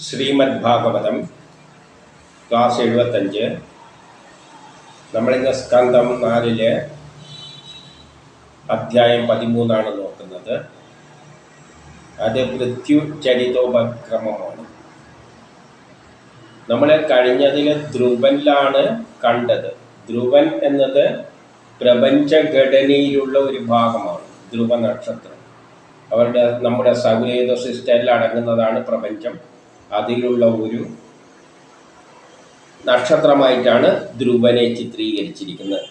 Shrimad Bhagavatam class 75. നമ്മളിന്ന് സ്കന്ധം 4 അധ്യായം 13 നോക്കുന്നത്. അത് പൃഥ്വിചരിതോപക്രമമാണ്. നമ്മൾ കഴിഞ്ഞതിൽ ധ്രുവനിലാണ് കണ്ടത്. ധ്രുവൻ എന്നത് പ്രപഞ്ചഘടനയിലുള്ള ഒരു ഭാഗമാണ്. ധ്രുവ നക്ഷത്രം നമ്മുടെ സൗരയൂഥ സിസ്റ്റത്തിൽ അടങ്ങുന്നതാണ് പ്രപഞ്ചം. അതിലുള്ള ഒരു നക്ഷത്രമായിട്ടാണ് ധ്രുവനെ ചിത്രീകരിച്ചിരിക്കുന്നത്.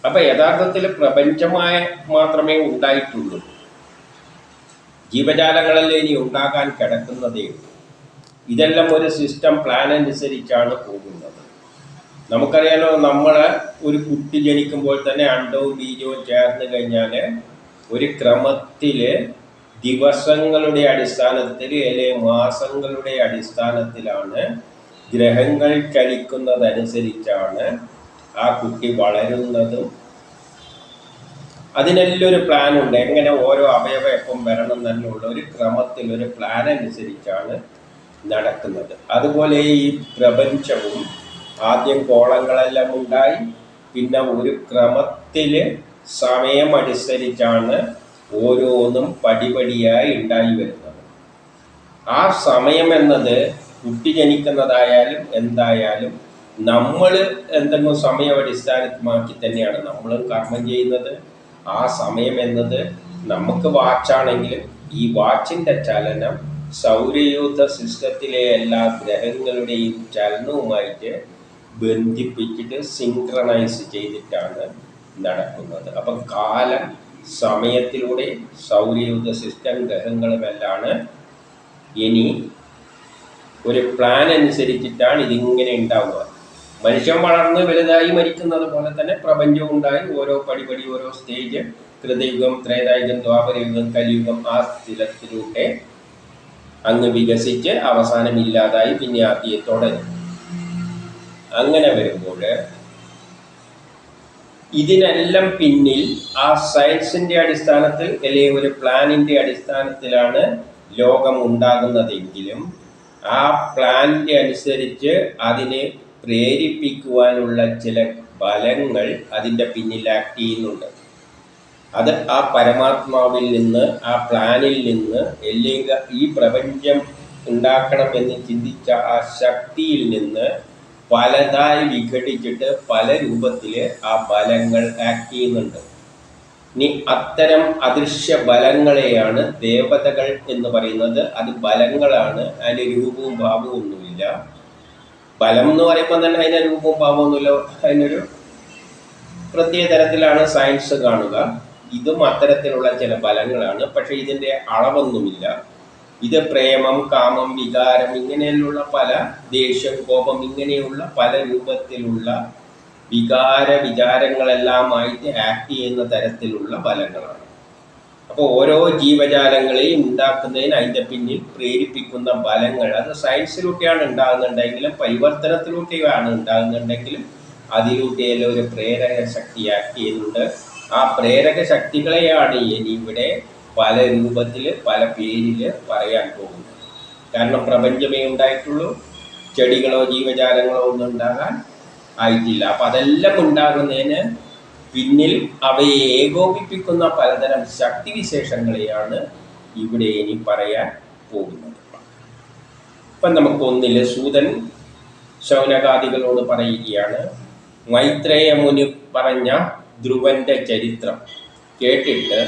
അപ്പം യഥാർത്ഥത്തിൽ പ്രപഞ്ചമായി മാത്രമേ ഉണ്ടായിട്ടുള്ളൂ. ജീവജാലങ്ങളെല്ലാം ഇനി ഉണ്ടാകാൻ കിടക്കുന്നതേ ഉള്ളൂ. ഇതെല്ലാം ഒരു സിസ്റ്റം പ്ലാൻ അനുസരിച്ചാണ് പോകുന്നത്. നമുക്കറിയാലോ, നമ്മളെ ഒരു കുട്ടി ജനിക്കുമ്പോൾ തന്നെ അണ്ടവും ബീജവും ചേർന്ന് കഴിഞ്ഞാൽ ഒരു ക്രമത്തിൽ ദിവസങ്ങളുടെ അടിസ്ഥാനത്തിൽ അല്ലെങ്കിൽ മാസങ്ങളുടെ അടിസ്ഥാനത്തിലാണ് ഗ്രഹങ്ങൾ ചലിക്കുന്നതനുസരിച്ചാണ് ആ കുട്ടി വളരുന്നതും. അതിനെല്ലാം ഒരു പ്ലാൻ ഉണ്ട്. എങ്ങനെ ഓരോ അവയവം എപ്പം വരണം എന്നുള്ള ഒരു ക്രമത്തിൽ ഒരു പ്ലാൻ അനുസരിച്ചാണ് നടക്കുന്നത്. അതുപോലെ ഈ പ്രപഞ്ചവും ആദ്യം കോളങ്ങളെല്ലാം ഉണ്ടായി, പിന്നെ ഒരു ക്രമത്തിൽ സമയം അനുസരിച്ചാണ് ഓരോന്നും പടിപടിയായി ഉണ്ടായി വരുന്നത്. ആ സമയം എന്നത് കുട്ടി ജനിക്കുന്നതായാലും എന്തായാലും നമ്മൾ എന്തെങ്കിലും സമയം അടിസ്ഥാനമാക്കി തന്നെയാണ് നമ്മളും കർമ്മം ചെയ്യുന്നത്. ആ സമയം എന്നത് നമുക്ക് വാച്ചാണെങ്കിലും ഈ വാച്ചിൻ്റെ ചലനം സൗരയൂഥ സിസ്റ്റത്തിലെ എല്ലാ ഗ്രഹങ്ങളുടെയും ചലനവുമായിട്ട് ബന്ധിപ്പിച്ചിട്ട് സിങ്ക്രണൈസ് ചെയ്തിട്ടാണ് നടക്കുന്നത്. അപ്പം കാലം സമയത്തിലൂടെ സൗരയൂഥ സിസ്റ്റം ഗ്രഹങ്ങളുമെല്ലാം ഇനി ഒരു പ്ലാൻ അനുസരിച്ചിട്ടാണ് ഇതിങ്ങനെ ഉണ്ടാവുക. മനുഷ്യൻ വളർന്ന് വലുതായി മരിക്കുന്നത് പോലെ തന്നെ പ്രപഞ്ചവും ഉണ്ടായി ഓരോ പടിപടി ഓരോ സ്റ്റേജ്, കൃതയുഗം, ത്രേതായുഗം, ദ്വാപരയുഗം, കലിയുഗം, ആ സ്ഥലത്തിലൂടെ അങ്ങ് വികസിച്ച് അവസാനം ഇല്ലാതായി പിന്നെ ആദ്യം തുടരും. അങ്ങനെ വരുമ്പോൾ ഇതിനെല്ലാം പിന്നിൽ ആ സയൻസിൻ്റെ അടിസ്ഥാനത്തിൽ അല്ലെങ്കിൽ ഒരു പ്ലാനിൻ്റെ അടിസ്ഥാനത്തിലാണ് ലോകം ഉണ്ടാകുന്നതെങ്കിലും ആ പ്ലാനിൻ്റെ അനുസരിച്ച് അതിനെ പ്രേരിപ്പിക്കുവാനുള്ള ചില ബലങ്ങൾ അതിൻ്റെ പിന്നിൽ ആക്ട് ചെയ്യുന്നുണ്ട്. അത് ആ പരമാത്മാവിൽ നിന്ന്, ആ പ്ലാനിൽ നിന്ന്, അല്ലെങ്കിൽ ഈ പ്രപഞ്ചം ഉണ്ടാക്കണമെന്ന് ചിന്തിച്ച ആ ശക്തിയിൽ നിന്ന് പലതായി വിഘടിച്ചിട്ട് പല രൂപത്തിൽ ആ ബലങ്ങൾ ആക്ട് ചെയ്യുന്നുണ്ട്. ഇനി അത്തരം അദൃശ്യ ബലങ്ങളെയാണ് ദേവതകൾ എന്ന് പറയുന്നത്. അത് ബലങ്ങളാണ്, അതിൻ്റെ രൂപവും ഭാവവും ഒന്നുമില്ല. ബലം എന്ന് പറയുമ്പോൾ തന്നെ അതിൻ്റെ രൂപവും ഭാവമൊന്നുമില്ല. അതിനൊരു പ്രത്യേക തരത്തിലാണ് സയൻസ് കാണുക. ഇതും അത്തരത്തിലുള്ള ചില ബലങ്ങളാണ്. പക്ഷെ ഇതിൻ്റെ അളവൊന്നുമില്ല. ഇത് പ്രേമം, കാമം, വികാരം, ഇങ്ങനെയുള്ള പല, ദേഷ്യം, കോപം, ഇങ്ങനെയുള്ള പല രൂപത്തിലുള്ള വിചാരങ്ങളെല്ലാമായിട്ട് ആക്ട് ചെയ്യുന്ന തരത്തിലുള്ള ബലങ്ങളാണ്. അപ്പോൾ ഓരോ ജീവജാലങ്ങളെയും ഉണ്ടാക്കുന്നതിന് അതിൻ്റെ പിന്നിൽ പ്രേരിപ്പിക്കുന്ന ബലങ്ങൾ, അത് സയൻസിലൂടെയാണ് ഉണ്ടാകുന്നുണ്ടെങ്കിലും പരിവർത്തനത്തിലൂടെയാണ് ഉണ്ടാകുന്നുണ്ടെങ്കിലും അതിലൂടെയെല്ലാം ഒരു പ്രേരക ശക്തി ആക്ട് ചെയ്യുന്നുണ്ട്. ആ പ്രേരക ശക്തികളെയാണ് ഇനി ഇവിടെ പല രൂപത്തിൽ പല പേരിൽ പറയാൻ പോകുന്നത്. കാരണം പ്രപഞ്ചമേ ഉണ്ടായിട്ടുള്ളൂ, ചെടികളോ ജീവജാലങ്ങളോ ഒന്നും ഉണ്ടാകാൻ ആയിട്ടില്ല. അപ്പം അതെല്ലാം ഉണ്ടാകുന്നതിന് പിന്നിൽ അവയെ ഏകോപിപ്പിക്കുന്ന പലതരം ശക്തിവിശേഷങ്ങളെയാണ് ഇവിടെ ഇനി പറയാൻ പോകുന്നത്. ഇപ്പം നമുക്കൊന്നിൽ സൂതൻ ശൗനകാദികളോട് പറയുകയാണ്. മൈത്രേയ മുനി പറഞ്ഞ ധ്രുവന്റെ ചരിത്രം കേട്ടിട്ട്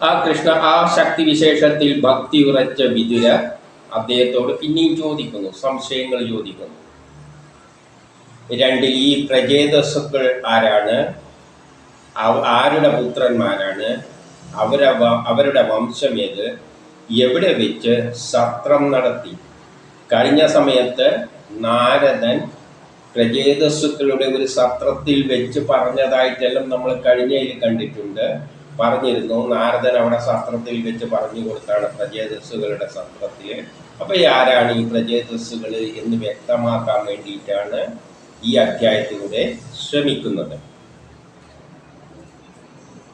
ആ കൃഷ്ണ ആ ശക്തിവിശേഷത്തിൽ ഭക്തി ഉറച്ച വിതുര അദ്ദേഹത്തോട് പിന്നെയും ചോദിക്കുന്നു, സംശയങ്ങൾ ചോദിക്കുന്നു. രണ്ടിൽ ഈ പ്രജേതസ്സുക്കൾ ആരാണ്, ആരുടെ പുത്രന്മാരാണ്, അവരുടെ വംശം ഏത്, എവിടെ വെച്ച് സത്രം നടത്തി. കഴിഞ്ഞ സമയത്ത് നാരദൻ പ്രജേതസ്സുക്കളുടെ ഒരു സത്രത്തിൽ വെച്ച് പറഞ്ഞതായിട്ടെല്ലാം നമ്മൾ കഴിഞ്ഞതിൽ കണ്ടിട്ടുണ്ട്, പറഞ്ഞിരുന്നു. നാരദൻ അവിടെ സത്രത്തിൽ വെച്ച് പറഞ്ഞു കൊടുത്താണ് പ്രജേതസ്സുകളുടെ സത്രത്തിൽ. അപ്പോൾ ആരാണ് ഈ പ്രജേതസ്സുകൾ എന്ന് വ്യക്തമാക്കാൻ വേണ്ടിയിട്ടാണ് ഈ അധ്യായത്തിലൂടെ ശ്രമിക്കുന്നത്.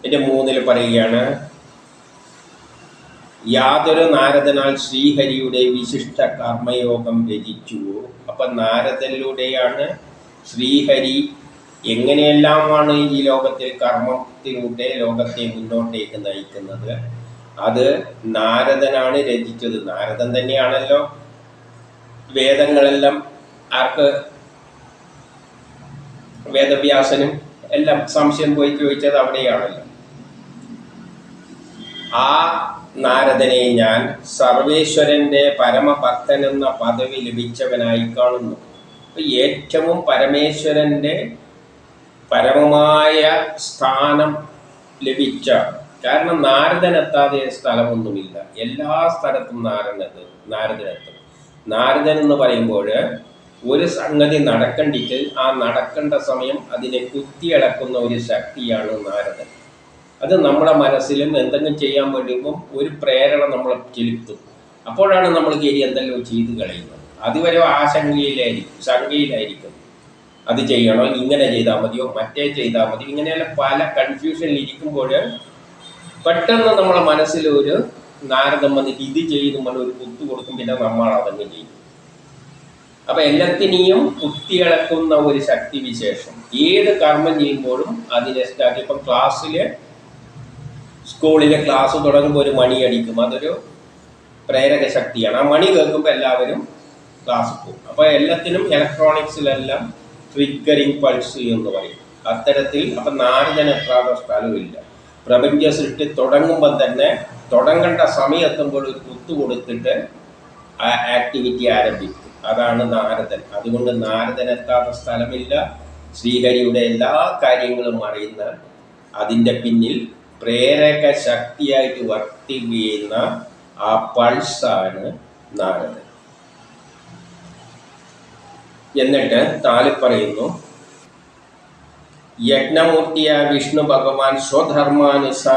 എൻ്റെ 3 പറയുകയാണ്. യാതൊരു നാരദനാൽ ശ്രീഹരിയുടെ വിശിഷ്ട കർമ്മയോഗം രചിച്ചുവോ. അപ്പം നാരദനിലൂടെയാണ് ശ്രീഹരി എങ്ങനെയെല്ലാമാണ് ഈ ലോകത്തിൽ കർമ്മത്തിലൂടെ ലോകത്തെ മുന്നോട്ടേക്ക് നയിക്കുന്നത്. അത് നാരദനാണ് രചിച്ചത്. നാരദൻ തന്നെയാണല്ലോ വേദങ്ങളെല്ലാം ആർക്ക് വേദവ്യാസനും എല്ലാം സംശയം പോയി ചോദിച്ചത് അവിടെയാണല്ലോ. ആ നാരദനെ ഞാൻ സർവേശ്വരൻ്റെ പരമഭക്തൻ എന്ന പദവി ലഭിച്ചവനായി കാണുന്നു. ഏറ്റവും പരമേശ്വരൻ്റെ പരമമായ സ്ഥാനം ലഭിച്ച, കാരണം നാരദനെത്താതെ സ്ഥലമൊന്നുമില്ല, എല്ലാ സ്ഥലത്തും നാരദനെത്തും. നാരദൻ എന്ന് പറയുമ്പോൾ ഒരു സംഗതി നടക്കണ്ടിട്ട് ആ നടക്കേണ്ട സമയം അതിനെ കുത്തിയടക്കുന്ന ഒരു ശക്തിയാണ് നാരദൻ. അത് നമ്മുടെ മനസ്സിലും എന്തെങ്കിലും ചെയ്യാൻ വേണ്ടിയപ്പോൾ ഒരു പ്രേരണ നമ്മളെ ചെലുത്തും. അപ്പോഴാണ് നമ്മൾ കയറി എന്തെല്ലാം ചെയ്ത് കളയുന്നത്. അതുവരെ ശങ്കയിലായിരിക്കും അത് ചെയ്യണോ, ഇങ്ങനെ ചെയ്താൽ മതിയോ, മറ്റേ ചെയ്താൽ മതി, ഇങ്ങനെയെല്ലാം പല കൺഫ്യൂഷനിൽ ഇരിക്കുമ്പോൾ പെട്ടെന്ന് നമ്മളെ മനസ്സിൽ ഒരു നാരദം വന്നിട്ട് ഇത് ചെയ്യുമ്പോൾ ഒരു കുത്തു കൊടുക്കും, പിന്നെ നമ്മൾ അതങ്ങ് ചെയ്യും. അപ്പം എല്ലാത്തിനെയും കുത്തിയിളക്കുന്ന ഒരു ശക്തി വിശേഷം ഏത് കർമ്മം ചെയ്യുമ്പോഴും അതിനെ സ്റ്റാർട്ട്. ഇപ്പം സ്കൂളിലെ ക്ലാസ് തുടങ്ങുമ്പോൾ ഒരു മണി അടിക്കും, അതൊരു പ്രേരക ശക്തിയാണ്. ആ മണി കേൾക്കുമ്പോൾ എല്ലാവരും ക്ലാസ് പോകും. അപ്പോൾ എല്ലാത്തിനും ഇലക്ട്രോണിക്സിലെല്ലാം ട്രിഗറിങ് പൾസ് എന്ന് പറയും. അത്തരത്തിൽ അപ്പം നാരദൻ എത്താതെ സ്ഥലമില്ല. പ്രപഞ്ച സൃഷ്ടി തുടങ്ങുമ്പോൾ തന്നെ തുടങ്ങേണ്ട സമയത്തുമ്പോൾ ഒരു കുത്തു കൊടുത്തിട്ട് ആ ആക്ടിവിറ്റി ആരംഭിക്കും. അതാണ് നാരദൻ. അതുകൊണ്ട് നാരദൻ എത്താത്ത സ്ഥലമില്ല. ശ്രീഹരിയുടെ എല്ലാ കാര്യങ്ങളും അറിയുന്ന, അതിൻ്റെ പിന്നിൽ പ്രേരക ശക്തിയായിട്ട് വർത്തിക്കുന്ന ആ പൾസാണ് നാരദൻ. എന്നിട്ട് താഴെ പറയുന്നു, യജ്ഞമൂർത്തിയായ വിഷ്ണു ഭഗവാൻ സ്വധർമാനുഷ്ഠാന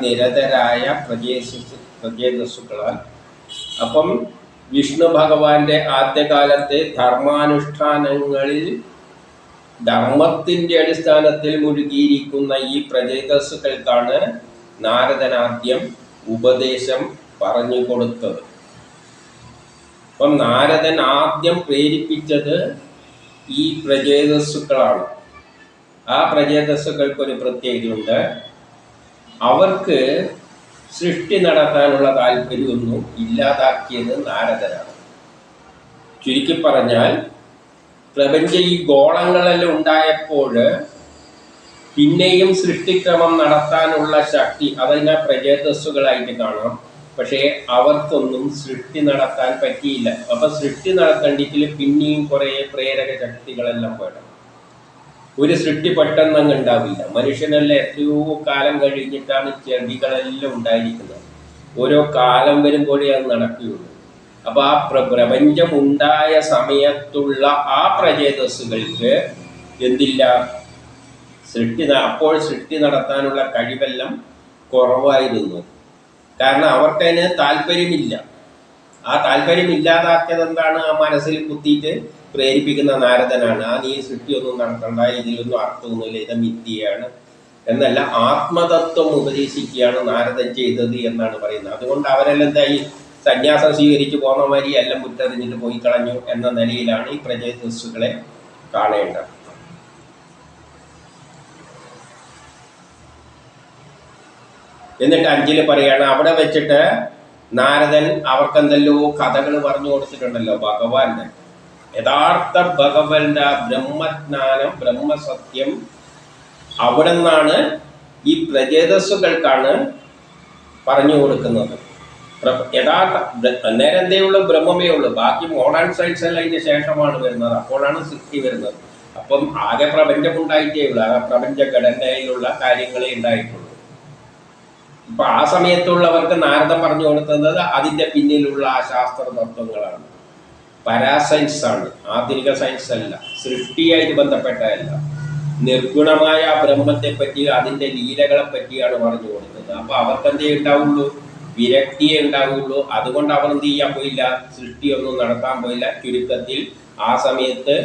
നിരതരായ പ്രജേതസ്സുകളാൽ. അപ്പം വിഷ്ണു ഭഗവാന്റെ ആദ്യകാലത്തെ ധർമാനുഷ്ഠാനങ്ങളിൽ ധർമ്മത്തിൻ്റെ അടിസ്ഥാനത്തിൽ മുഴുകിയിരിക്കുന്ന ഈ പ്രജേതസ്സുകൾക്കാണ് നാരദനാദ്യം ഉപദേശം പറഞ്ഞു കൊടുത്തത്. അപ്പം നാരദൻ ആദ്യം പ്രേരിപ്പിച്ചത് ഈ പ്രജേതസ്സുക്കളാണ്. ആ പ്രജേതസ്സുകൾക്കൊരു പ്രത്യേകതയുണ്ട്. അവർക്ക് സൃഷ്ടി നടത്താനുള്ള താല്പര്യമൊന്നും ഇല്ലാതാക്കിയത് നാരദനാണ്. ചുരുക്കി പറഞ്ഞാൽ പ്രപഞ്ച ഈ ഗോളങ്ങളെല്ലാം ഉണ്ടായപ്പോൾ പിന്നെയും സൃഷ്ടിക്രമം നടത്താനുള്ള ശക്തി അതിനെ പ്രജേതസ്സുകളായിട്ട് കാണാം. പക്ഷേ അവർക്കൊന്നും സൃഷ്ടി നടത്താൻ പറ്റിയില്ല. അപ്പം സൃഷ്ടി നടത്തേണ്ടെങ്കിൽ പിന്നെയും കുറേ പ്രേരക ശക്തികളെല്ലാം വേണം. ഒരു സൃഷ്ടി പെട്ടെന്നങ്ങ് ഉണ്ടാവില്ല. മനുഷ്യനെല്ലാം എത്രയോ കാലം കഴിഞ്ഞിട്ടാണ് ചെടികളെല്ലാം ഉണ്ടായിരിക്കുന്നത്. ഓരോ കാലം വരുമ്പോഴേ അത് നടക്കുകയുള്ളൂ. അപ്പോൾ ആ പ്രപഞ്ചമുണ്ടായ സമയത്തുള്ള ആ പ്രജേതസ്സുകൾക്ക് എന്തില്ല, അപ്പോൾ സൃഷ്ടി നടത്താനുള്ള കഴിവെല്ലാം കുറവായിരുന്നു. കാരണം അവർക്കതിന് താല്പര്യമില്ല. ആ താല്പര്യം ഇല്ലാതാക്കിയത് എന്താണ്? ആ മനസ്സിൽ കുത്തിയിട്ട് പ്രേരിപ്പിക്കുന്ന നാരദനാണ്. നീ സൃഷ്ടിയൊന്നും നടത്തണ്ട, ഇതിലൊന്നും അർത്ഥമൊന്നുമില്ല, ഇത് മിഥ്യയാണ് എന്നല്ല, ആത്മതത്വം ഉപദേശിക്കുകയാണ് നാരദൻ ചെയ്തത് എന്നാണ് പറയുന്നത്. അതുകൊണ്ട് അവരെല്ലാം എന്തായി, സന്യാസം സ്വീകരിച്ചു പോന്ന മാതിരി എല്ലാം മുറ്ററിഞ്ഞിട്ട് പോയി കളഞ്ഞു എന്ന നിലയിലാണ് ഈ പ്രജേതസ്സുകളെ കാണേണ്ടത്. എന്നിട്ട് 5 പറയാണ്, അവിടെ വെച്ചിട്ട് നാരദൻ അവർക്കെന്തല്ലോ കഥകൾ പറഞ്ഞു കൊടുത്തിട്ടുണ്ടല്ലോ ഭഗവാന്റെ. യഥാർത്ഥ ഭഗവാന്റെ ബ്രഹ്മജ്ഞാനം, ബ്രഹ്മസത്യം അവിടെ നിന്നാണ് ഈ പ്രജേതസ്സുകൾക്കാണ് പറഞ്ഞു കൊടുക്കുന്നത്. നേരെ എന്തേ ഉള്ളൂ, ബ്രഹ്മമേ ഉള്ളൂ. ബാക്കി മോഡേൺ സയൻസ് എല്ലാം അതിന് ശേഷമാണ് വരുന്നത്. അപ്പോഴാണ് സൃഷ്ടി വരുന്നത്. അപ്പം ആകെ പ്രപഞ്ചം ഉണ്ടായിട്ടേ ഉള്ളൂ. ആ പ്രപഞ്ച ഘടനയിലുള്ള കാര്യങ്ങളെ ഉണ്ടായിട്ടുള്ളൂ. ഇപ്പൊ ആ സമയത്തുള്ളവർക്ക് നാരദൻ പറഞ്ഞു കൊടുക്കുന്നത് അതിൻ്റെ പിന്നിലുള്ള ആ ശാസ്ത്ര തത്വങ്ങളാണ്. പരാസയൻസാണ്, ആധുനിക സയൻസ് അല്ല, സൃഷ്ടിയായിട്ട് ബന്ധപ്പെട്ടതല്ല. നിർഗുണമായ ബ്രഹ്മത്തെ പറ്റി, അതിൻ്റെ ലീലകളെ പറ്റിയാണ് പറഞ്ഞു കൊടുത്തത്. അപ്പൊ അവർക്കെന്തേ ഉണ്ടാവുള്ളൂ, വിരക്തിയെ ഉണ്ടാവുള്ളൂ. അതുകൊണ്ട് അവർ എന്ത് ചെയ്യാൻ പോയില്ല, സൃഷ്ടിയൊന്നും നടത്താൻ പോയില്ല. ചുരുക്കത്തിൽ ആ സമയത്ത്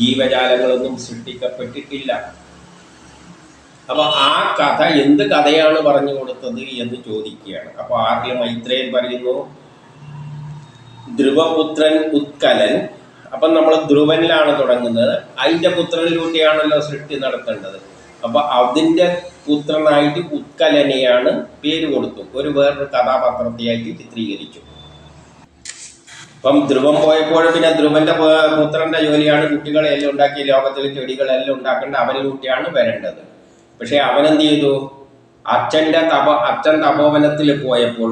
ജീവജാലങ്ങളൊന്നും സൃഷ്ടിക്കപ്പെട്ടിട്ടില്ല. അപ്പൊ ആ കഥ എന്ത് കഥയാണ് പറഞ്ഞു കൊടുത്തത് എന്ന് ചോദിക്കുകയാണ്. അപ്പൊ ആറിൽ മൈത്രേയൻ പറയുന്നു, ധ്രുവപുത്രൻ ഉത്കലൻ. അപ്പം നമ്മൾ ധ്രുവനിലാണ് തുടങ്ങുന്നത്. അതിന്റെ പുത്രനിലൂടെയാണല്ലോ സൃഷ്ടി നടത്തേണ്ടത്. അപ്പൊ അതിന്റെ പുത്രനായിട്ട് ഉത്കലനെയാണ് പേര് കൊടുത്തു. വേറൊരു കഥാപാത്രത്തെയായിട്ട് ചിത്രീകരിച്ചു. അപ്പം ധ്രുവം പോയപ്പോൾ പിന്നെ ധ്രുവന്റെ പുത്രന്റെ ജോലിയാണ് കുട്ടികളെ എല്ലാം ഉണ്ടാക്കി ലോകത്തിലെ ചെടികളെല്ലാം ഉണ്ടാക്കേണ്ട അവനിലൂടെയാണ് വരേണ്ടത്. പക്ഷെ അവനെന്ത് ചെയ്തു? അച്ഛൻ തപോവനത്തിൽ പോയപ്പോൾ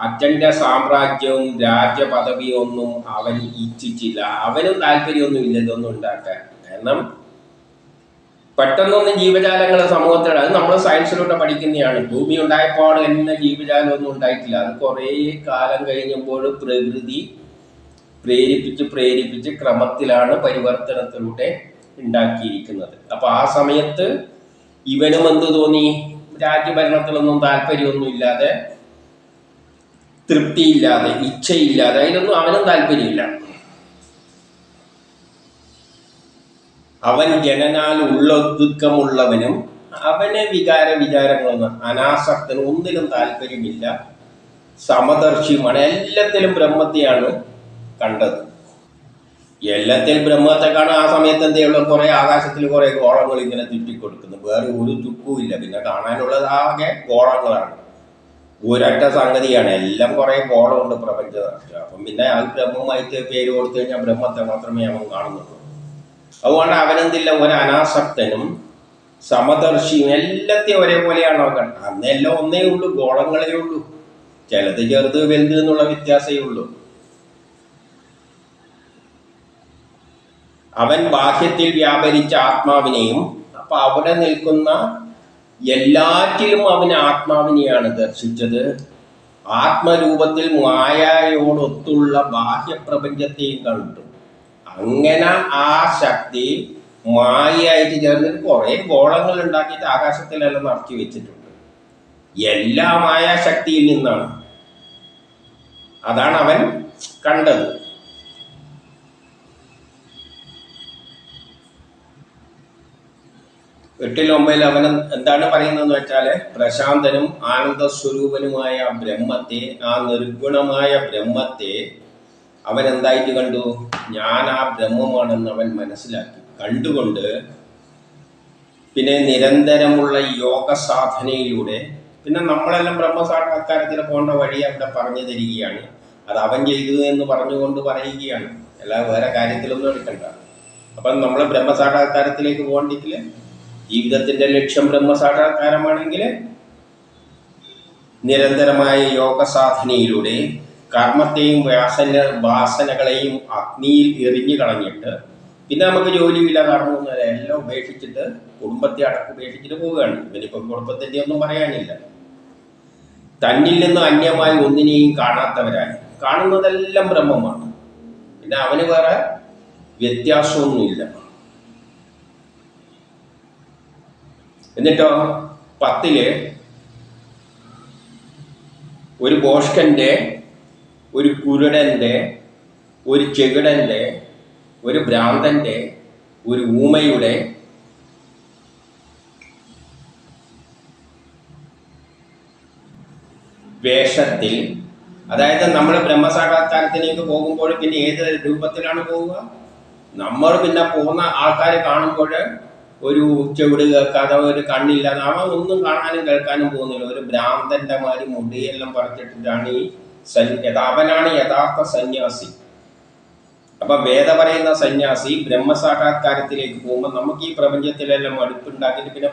അച്ഛന്റെ സാമ്രാജ്യവും രാജ്യപദവിയും ഒന്നും അവൻ ഇച്ഛിച്ചില്ല. അവനും താല്പര്യമൊന്നും ഇല്ല ഇതൊന്നും ഉണ്ടാക്കാൻ. കാരണം പെട്ടെന്നൊന്നും ജീവജാലങ്ങൾ സമൂഹത്തിൽ, അത് നമ്മൾ സയൻസിലൂടെ പഠിക്കുന്നതാണ്. ഭൂമി ഉണ്ടായപ്പോൾ തന്നെ ജീവജാലമൊന്നും ഉണ്ടായിട്ടില്ല. അത് കുറേ കാലം കഴിഞ്ഞപ്പോൾ പ്രകൃതി പ്രേരിപ്പിച്ച് ക്രമത്തിലാണ് പരിവർത്തനത്തിലൂടെ ഉണ്ടാക്കിയിരിക്കുന്നത്. അപ്പൊ ആ സമയത്ത് ഇവനും എന്ത് തോന്നി? രാജ്യഭരണത്തിലൊന്നും താല്പര്യമൊന്നും ഇല്ലാതെ, തൃപ്തിയില്ലാതെ, ഇച്ഛയില്ലാതെ, അതിലൊന്നും അവനും താല്പര്യമില്ല. അവൻ ജനനാൽ ഉള്ളൊതുക്കമുള്ളവനും അവന് വിചാരങ്ങളൊന്നും അനാസക്തനും ഒന്നിലും താല്പര്യമില്ല, സമദർശിയുമാണ്. എല്ലാത്തിലും ബ്രഹ്മത്തെയാണ് കണ്ടത്. എല്ലാത്തിലും ബ്രഹ്മത്തെ കാണും. ആ സമയത്ത് എന്തേ ഉള്ള കുറെ ആകാശത്തിൽ കുറെ ഗോളങ്ങൾ ഇങ്ങനെ ചുറ്റിക്കൊടുക്കുന്നു. വേറെ ഒരു ചുക്കുമില്ല. പിന്നെ കാണാനുള്ളത് ആകെ ഗോളങ്ങളാണ്. ഒരൊറ്റ സംഗതിയാണ്. എല്ലാം കുറെ ഗോളമുണ്ട് പ്രപഞ്ചത്തിൽ. അപ്പം പിന്നെ ആ ബ്രഹ്മമായിട്ട് പേര് കൊടുത്തു കഴിഞ്ഞാൽ ബ്രഹ്മത്തെ മാത്രമേ അവൻ കാണുന്നുള്ളൂ. അതുകൊണ്ട് അവനെന്തില്ല, ഒരു അനാസക്തനും സമദർശിയും എല്ലാത്തെയും ഒരേപോലെയാണ് അവൻ. അന്നെല്ലാം ഒന്നേ ഉള്ളൂ, ഗോളങ്ങളേ ഉള്ളൂ. ചിലത് ചെറുത് വലുത് എന്നുള്ള വ്യത്യാസമേ ഉള്ളൂ. അവൻ ബാഹ്യത്തിൽ വ്യാപരിച്ച ആത്മാവിനെയും, അപ്പൊ അവിടെ നിൽക്കുന്ന എല്ലാറ്റിലും അവൻ ആത്മാവിനെയാണ് ദർശിച്ചത്. ആത്മരൂപത്തിൽ മായയോടൊത്തുള്ള ബാഹ്യപ്രപഞ്ചത്തെയും കണ്ടു. അങ്ങനെ ആ ശക്തി മായയായിട്ട് ചേർന്നിട്ട് കുറെ ഗോളങ്ങൾ ഉണ്ടാക്കിയിട്ട് ആകാശത്തിലെല്ലാം നിറക്കി വെച്ചിട്ടുണ്ട്. എല്ലാ മായാശക്തിയിൽ നിന്നാണ്. അതാണ് അവൻ കണ്ടത്. എട്ടിലൊമ്പതിൽ അവൻ എന്താണ് പറയുന്നതെന്ന് വെച്ചാല്, പ്രശാന്തനും ആനന്ദസ്വരൂപനുമായ ബ്രഹ്മത്തെ, ആ നിർഗുണമായ ബ്രഹ്മത്തെ അവൻ എന്തായിട്ട് കണ്ടു? ഞാൻ ആ ബ്രഹ്മമാണെന്ന് അവൻ മനസ്സിലാക്കി. കണ്ടുകൊണ്ട് പിന്നെ നിരന്തരമുള്ള യോഗ സാധനയിലൂടെ, പിന്നെ നമ്മളെല്ലാം ബ്രഹ്മസാക്ഷാത്കാരത്തിന് പോകേണ്ട വഴി അവിടെ പറഞ്ഞു തരികയാണ്. അത് അവൻ ചെയ്തു എന്ന് പറഞ്ഞുകൊണ്ട് പറയുകയാണ്. അല്ലാതെ വേറെ കാര്യത്തിലൊന്നും എടുക്കണ്ട. അപ്പം നമ്മൾ ബ്രഹ്മസാക്ഷാത്കാരത്തിലേക്ക് പോകണ്ടെങ്കിൽ, ജീവിതത്തിന്റെ ലക്ഷ്യം ബ്രഹ്മസാക്ഷാത്കാരമാണെങ്കിൽ, നിരന്തരമായ യോഗ സാധനയിലൂടെ കർമ്മത്തെയും വാസനകളെയും അഗ്നിയിൽ എറിഞ്ഞു കളഞ്ഞിട്ട്, പിന്നെ നമുക്ക് ജോലിയില്ല, കർമ്മമൊന്നുമില്ല, എല്ലാം ഉപേക്ഷിച്ചിട്ട് കുടുംബത്തെ ഉപേക്ഷിച്ചിട്ട് പോവുകയാണ്. ഇവനിപ്പം കുടുംബത്തിന്റെ ഒന്നും പറയാനില്ല. തന്നിൽ നിന്ന് അന്യമായി ഒന്നിനെയും കാണാത്തവരായി, കാണുന്നതെല്ലാം ബ്രഹ്മമാണ്. പിന്നെ അവന് വേറെ വ്യത്യാസമൊന്നുമില്ല. എന്നിട്ടോ 10 ഒരു ബോഷ്കന്റെ, ഒരു കുരുടന്റെ, ഒരു ചെകിടന്റെ, ഒരു ഭ്രാന്തന്റെ, ഒരു ഊമയുടെ, വേഷത്തിൽ, അതായത് നമ്മൾ ബ്രഹ്മസാക്ഷാത്കാരത്തിലേക്ക് പോകുമ്പോൾ പിന്നെ ഏത് രൂപത്തിലാണ് പോവുക? നമ്മൾ പിന്നെ പോകുന്ന ആൾക്കാരെ കാണുമ്പോൾ ഒരു ചെവിട് കേൾക്കാതെ, ഒരു കണ്ണില്ലാതെ, അവൻ ഒന്നും കാണാനും കേൾക്കാനും പോകുന്നില്ല. ഒരു ഭ്രാന്തന്റെ മാതിരി മുടിയെല്ലാം പറിച്ചിട്ടിട്ടാണ് ഈ അവനാണ് യഥാർത്ഥ സന്യാസി. അപ്പൊ വേദ പറയുന്ന സന്യാസി ബ്രഹ്മസാക്ഷാത്കാരത്തിലേക്ക് പോകുമ്പോൾ നമുക്ക് ഈ പ്രപഞ്ചത്തിലെല്ലാം അടുപ്പുണ്ടാക്കിയിട്ട് പിന്നെ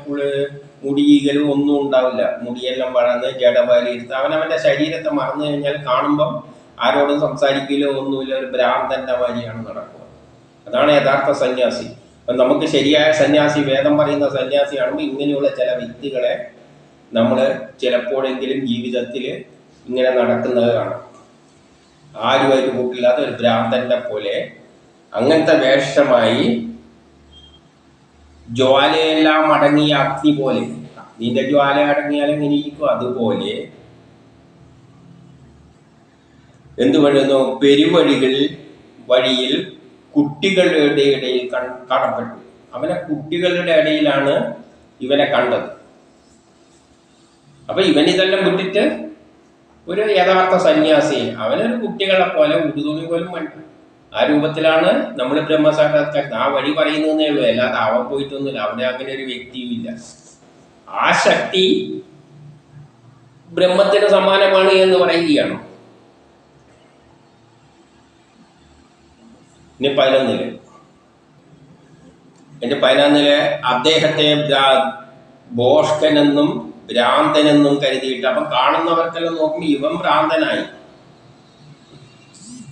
മുടിയിലും ഒന്നും ഉണ്ടാവില്ല. മുടിയെല്ലാം വളർന്ന് ജഡപാലിയെടുത്ത് അവനവന്റെ ശരീരത്തെ മറന്നു കഴിഞ്ഞാൽ കാണുമ്പം ആരോടും സംസാരിക്കലോ ഒന്നുമില്ല. ഒരു ഭ്രാന്തന്റെ മാതിരിയാണ് നടക്കുക. അതാണ് യഥാർത്ഥ സന്യാസി. അപ്പം നമുക്ക് ശരിയായ സന്യാസി, വേദം പറയുന്ന സന്യാസിയാണെങ്കിൽ ഇങ്ങനെയുള്ള ചില വ്യക്തികളെ നമ്മൾ ചിലപ്പോഴെങ്കിലും ജീവിതത്തിൽ ഇങ്ങനെ നടക്കുന്നത് കാണാം. ആരുമായിട്ട് കൂട്ടില്ലാതെ ഒരു ഭ്രാന്തന്റെ പോലെ, അങ്ങനത്തെ വേഷമായി, ജ്വാലയെല്ലാം അടങ്ങിയ അഗ്നി പോലെ. അഗ്നിന്റെ ജ്വാല അടങ്ങിയാൽ എങ്ങനെ ഇരിക്കും? അതുപോലെ എന്തു പറയുന്നു? വഴിയിൽ കുട്ടികളുടെ ഇടയിൽ കാണപ്പെട്ടു. അവനെ കുട്ടികളുടെ ഇടയിലാണ് ഇവനെ കണ്ടത്. അപ്പൊ ഇവനിതെല്ലാം വിട്ടിട്ട് ഒരു യഥാർത്ഥ സന്യാസി, അവനൊരു കുട്ടികളെ പോലെ ഉടുതുണി പോലും വേണ്ട, ആ രൂപത്തിലാണ് നമ്മൾ ബ്രഹ്മസാക്ഷാത്കാരം. ആ വഴി പറയുന്നതേ ഉള്ളൂ, അല്ലാതെ അവൻ പോയിട്ടൊന്നുമില്ല. അവിടെ അങ്ങനെ ഒരു വ്യക്തിയും ഇല്ല. ആ ശക്തി ബ്രഹ്മത്തിന് സമാനമാണ് എന്ന് പറയുകയാണ്. ഇനി 11 എന്റെ 11 അദ്ദേഹത്തെ ഭോഷ്കനെന്നും ഭ്രാന്തനെന്നും കരുതിയിട്ട്, അപ്പം കാണുന്നവർക്കെല്ലാം നോക്കുമ്പോൾ ഇവൻ ഭ്രാന്തനായി.